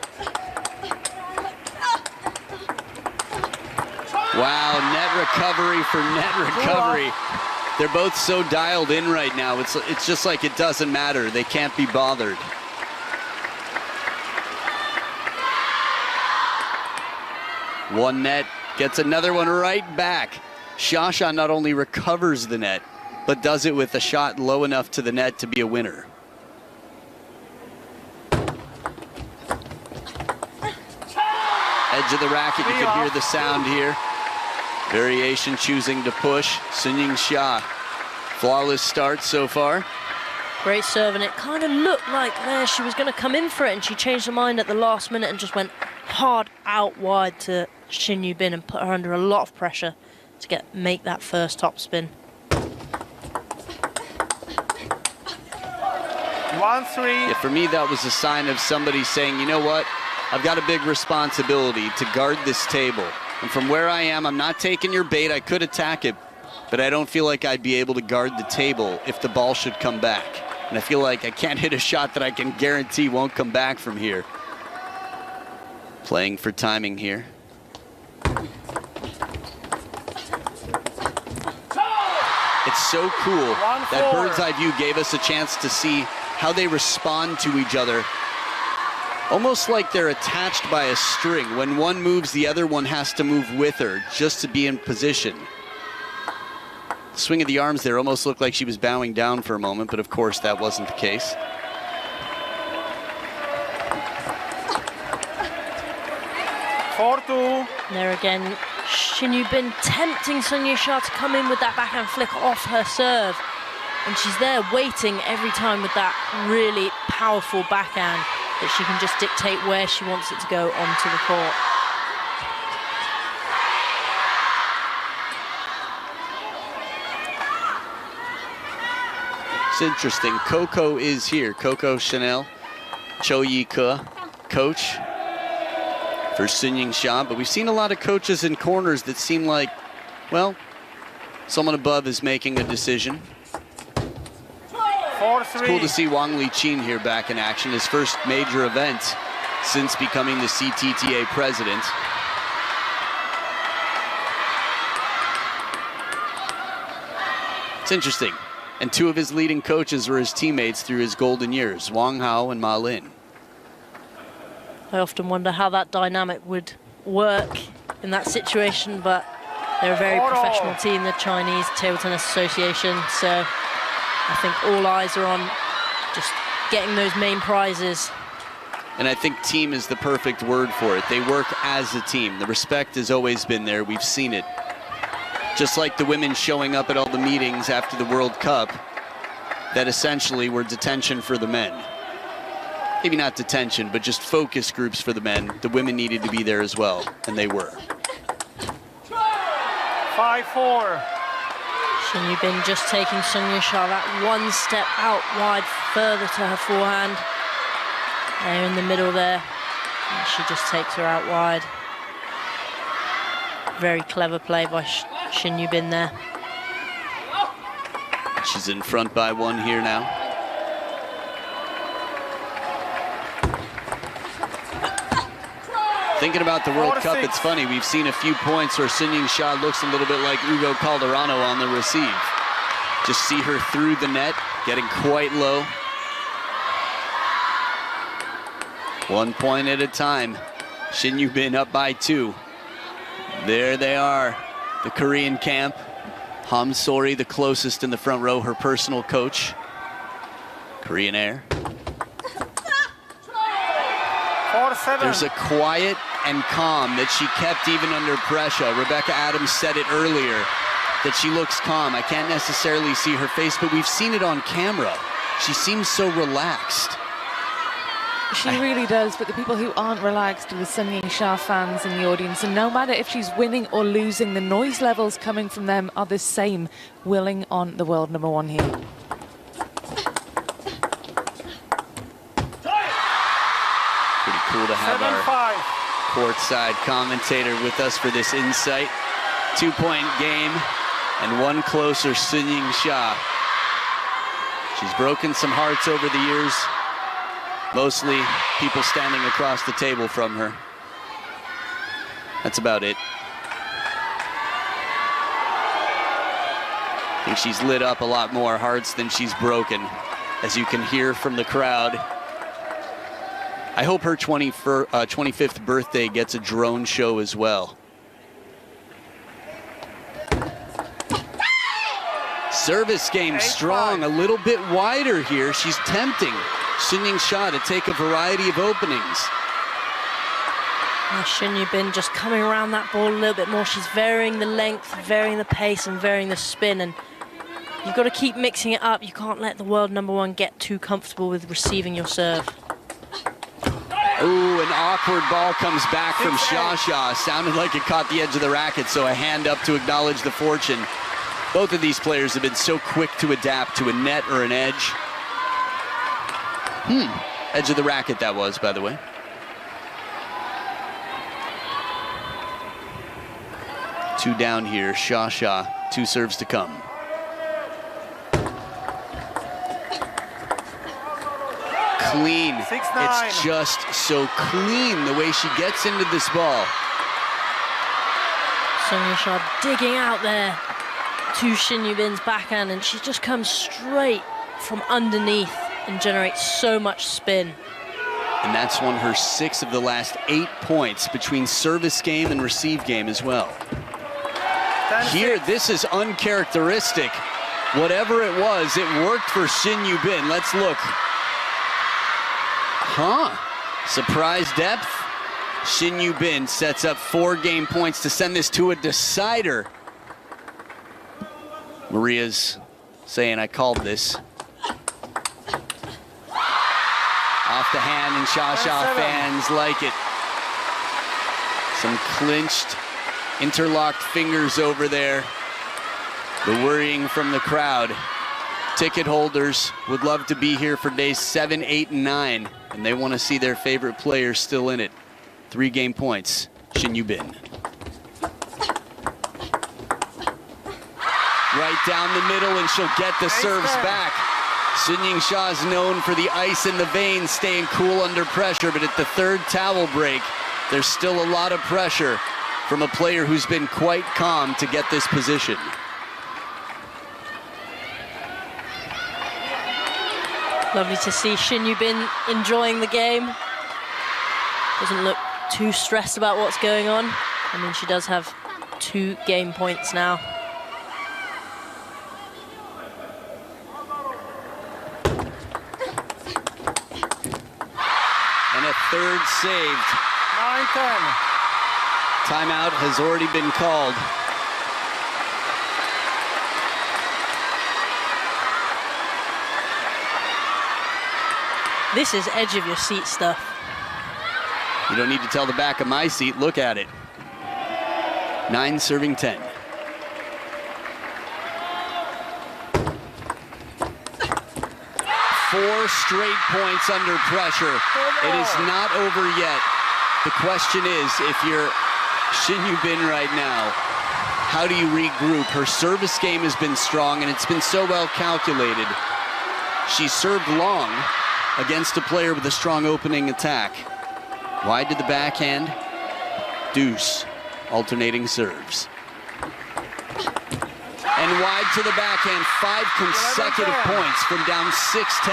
Wow, net recovery for net recovery. They're both so dialed in right now. It's just like it doesn't matter. They can't be bothered. One net gets another one right back. Shasha not only recovers the net, but does it with a shot low enough to the net to be a winner. Edge of the racket, you can hear the sound here. Variation choosing to push. Sun Yingsha, flawless start so far. Great serve, and it kind of looked like there she was going to come in for it, and she changed her mind at the last minute and just went hard out wide to Shin Yubin and put her under a lot of pressure to make that first top spin. 1-3. Yeah, for me, that was a sign of somebody saying, you know what? I've got a big responsibility to guard this table. And from where I am, I'm not taking your bait. I could attack it, but I don't feel like I'd be able to guard the table if the ball should come back. And I feel like I can't hit a shot that I can guarantee won't come back from here. Playing for timing here. It's so cool that bird's eye view gave us a chance to see how they respond to each other. Almost like they're attached by a string. When one moves, the other one has to move with her just to be in position. The swing of the arms there almost looked like she was bowing down for a moment, but of course that wasn't the case. There again, Shin Yubin tempting Sun Yingsha to come in with that backhand flick off her serve. And she's there waiting every time with that really powerful backhand that she can just dictate where she wants it to go onto the court. It's interesting. Coco is here. Coco Chanel, Cho Yi-ke, coach for Sun Yingsha. But we've seen a lot of coaches in corners that seem like, well, someone above is making a decision. 4-3. It's cool to see Wang Liqin here back in action, his first major event since becoming the CTTA president. It's interesting. And two of his leading coaches were his teammates through his golden years, Wang Hao and Ma Lin. I often wonder how that dynamic would work in that situation, but they're a very professional team, the Chinese Table Tennis Association, so I think all eyes are on just getting those main prizes. And I think team is the perfect word for it. They work as a team. The respect has always been there. We've seen it. Just like the women showing up at all the meetings after the World Cup that essentially were detention for the men. Maybe not detention, but just focus groups for the men. The women needed to be there as well, and they were. 5-4. Shin Yubin just taking Sun Yingsha that one step out wide further to her forehand. There in the middle there. And she just takes her out wide. Very clever play by Shin Yubin there. She's in front by one here now. Thinking about the World Cup, it's funny. We've seen a few points where Sun Ying-sha looks a little bit like Ugo Calderano on the receive. Just see her through the net, getting quite low. 1 point at a time. Shin Yu-bin up by 2. There they are, the Korean camp. Ham Sori, the closest in the front row, her personal coach. Korean Air. 4-7. There's a quiet and calm that she kept even under pressure. Rebecca Adams said it earlier, that she looks calm. I can't necessarily see her face, but we've seen it on camera. She seems so relaxed. She really does, but the people who aren't relaxed are the Sun Ying-sha fans in the audience, and no matter if she's winning or losing, the noise levels coming from them are the same, willing on the world number 1 here. Pretty cool to have our courtside commentator with us for this insight. 2-point game and one closer, Sun Ying-sha. She's broken some hearts over the years. Mostly people standing across the table from her. That's about it. I think she's lit up a lot more hearts than she's broken, as you can hear from the crowd. I hope her 25th birthday gets a drone show as well. Service game strong, a little bit wider here. She's tempting Sun Ying-sha to take a variety of openings. Shin Yu-bin just coming around that ball a little bit more. She's varying the length, varying the pace, and varying the spin. And you've got to keep mixing it up. You can't let the world number 1 get too comfortable with receiving your serve. Ooh, an awkward ball comes back from Sha. Sounded like it caught the edge of the racket, so a hand up to acknowledge the fortune. Both of these players have been so quick to adapt to a net or an edge. Edge of the racket that was, by the way. Two down here, Sha, 2 serves to come. Clean. 6-9. It's just so clean the way she gets into this ball. Sun Ying-sha digging out there to Shin Yu-bin's backhand, and she just comes straight from underneath and generates so much spin. And that's won her 6 of the last 8 points between service game and receive game as well. Here, this is uncharacteristic. Whatever it was, it worked for Shin Yu-bin. Let's look. Surprise depth. Shin Yu-bin sets up 4 game points to send this to a decider. Maria's saying, I called this. Off the hand, and Sha fans like it. Some clinched, interlocked fingers over there. The worrying from the crowd. Ticket holders would love to be here for days 7, 8, and 9, and they want to see their favorite players still in it. 3 game points, Shin Yu-bin. Right down the middle, and she'll get the serves back. Sun Ying-sha is known for the ice in the veins, staying cool under pressure, but at the 3rd towel break, there's still a lot of pressure from a player who's been quite calm to get this position. Lovely to see Shin Yu-bin enjoying the game. Doesn't look too stressed about what's going on. I mean, she does have 2 game points now. And a 3rd saved. 9-10. Timeout has already been called. This is edge of your seat stuff. You don't need to tell the back of my seat, look at it. 9 serving 10. 4 straight points under pressure. It is not over yet. The question is, if you're Shin Yu-bin right now, how do you regroup? Her service game has been strong, and it's been so well calculated. She served long against a player with a strong opening attack. Wide to the backhand. deuce, alternating serves. And wide to the backhand, 5 consecutive points from down 6-10.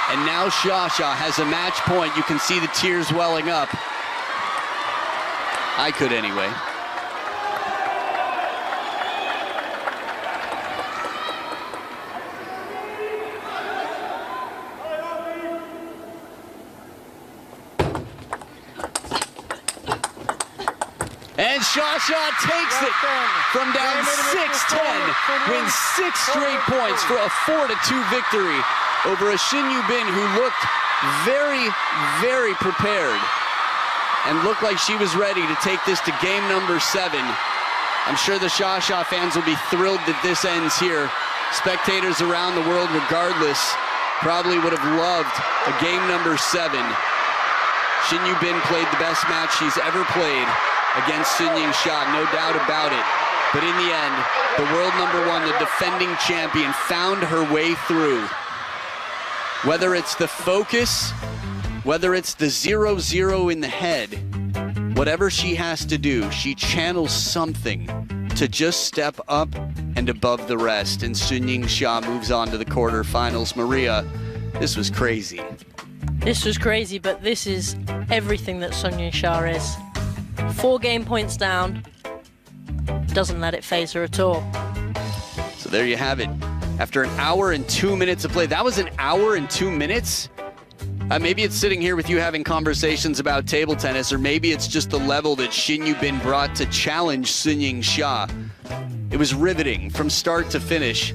And now Shasha has a match point. You can see the tears welling up. I could anyway. And Shasha takes it from down 6-10, wins 6 straight points for a 4-2 victory over a Shin Yu-bin who looked very, very prepared and looked like she was ready to take this to game number 7. I'm sure the Shasha fans will be thrilled that this ends here. Spectators around the world, regardless, probably would have loved a game number 7. Shin Yu-bin played the best match she's ever played against Sun Yingsha, no doubt about it. But in the end, the world number 1, the defending champion, found her way through. Whether it's the focus, whether it's the 0-0 in the head, whatever she has to do, she channels something to just step up and above the rest. And Sun Yingsha moves on to the quarterfinals. Maria, this was crazy. This was crazy, but this is everything that Sun Yingsha is. 4 game points down, doesn't let it phase her at all. So there you have it. After an hour and 2 minutes of play, that was an hour and 2 minutes? Maybe it's sitting here with you having conversations about table tennis, or maybe it's just the level that Shin Yu-bin brought to challenge Sun Yingsha. It was riveting from start to finish.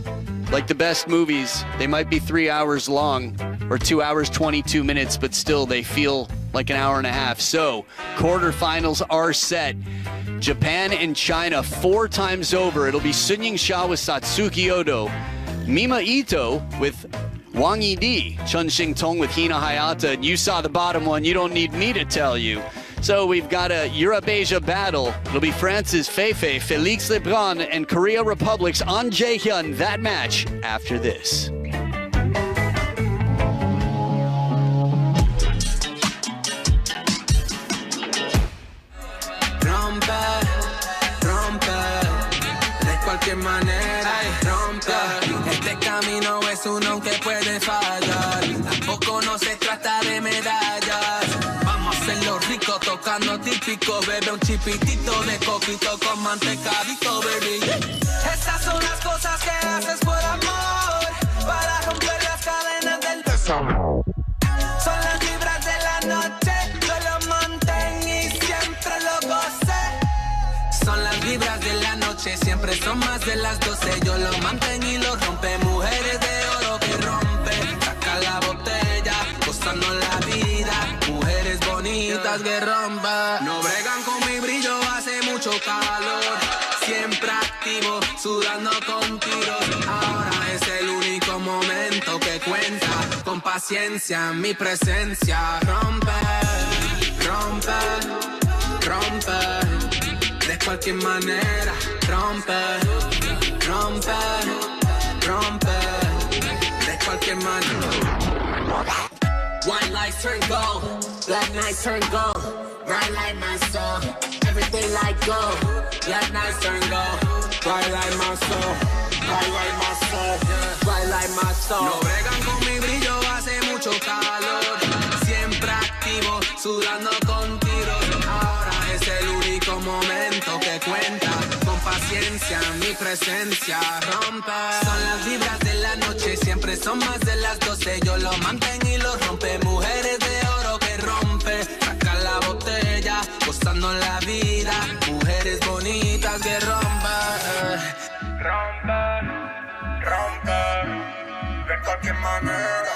Like the best movies, they might be 3 hours long, or 2 hours, 22 minutes, but still they feel like an hour and a half. So, quarterfinals are set. Japan and China 4 times over. It'll be Sun Yingsha with Satsuki Odo, Mima Ito with Wang Yidi, Chun Xing-tong with Hina Hayata, and you saw the bottom one, you don't need me to tell you. So we've got a Europe-Asia battle. It'll be France's Feifei, Felix Lebrun, and Korea Republic's An Jae-hyun. That match after this. Este camino es uno que puede fallar. Tampoco no se trata de medallas. Vamos a hacerlo rico, tocando típico. Bebe un chipitito de coquito con mantecadito, baby. Estas son las cosas que haces por amor, para romper las cadenas del desamor. Son las vibras de la noche, yo lo monté y siempre lo gocé. Son las vibras de la noche, siempre son más de las 12. Yo lo mantengo y lo rompe. Mujeres de oro que rompen, saca la botella, gozando la vida. Mujeres bonitas que rompan. No bregan con mi brillo, hace mucho calor. Siempre activo, sudando con tiros. Ahora es el único momento que cuenta. Con paciencia, mi presencia. Rompe, rompe, rompe. De cualquier manera, rompe, rompe, rompe. De cualquier manera. White lights turn gold, black nights turn gold. Bright like my soul, everything like gold. Black nights turn gold, bright like my soul. Bright like my soul, bright like my soul. No bregan con mi brillo, hace mucho calor. Siempre activo, sudando con tiros. Ahora es el único momento que cuenta. Con paciencia, mi presencia rompe. Son las vibras de la noche, siempre son más de las 12. Yo lo mantengo y lo rompe. Mujeres de oro que rompe. Saca la botella, gozando la vida. Mujeres bonitas que rompen. Rompe, rompe. De cualquier manera.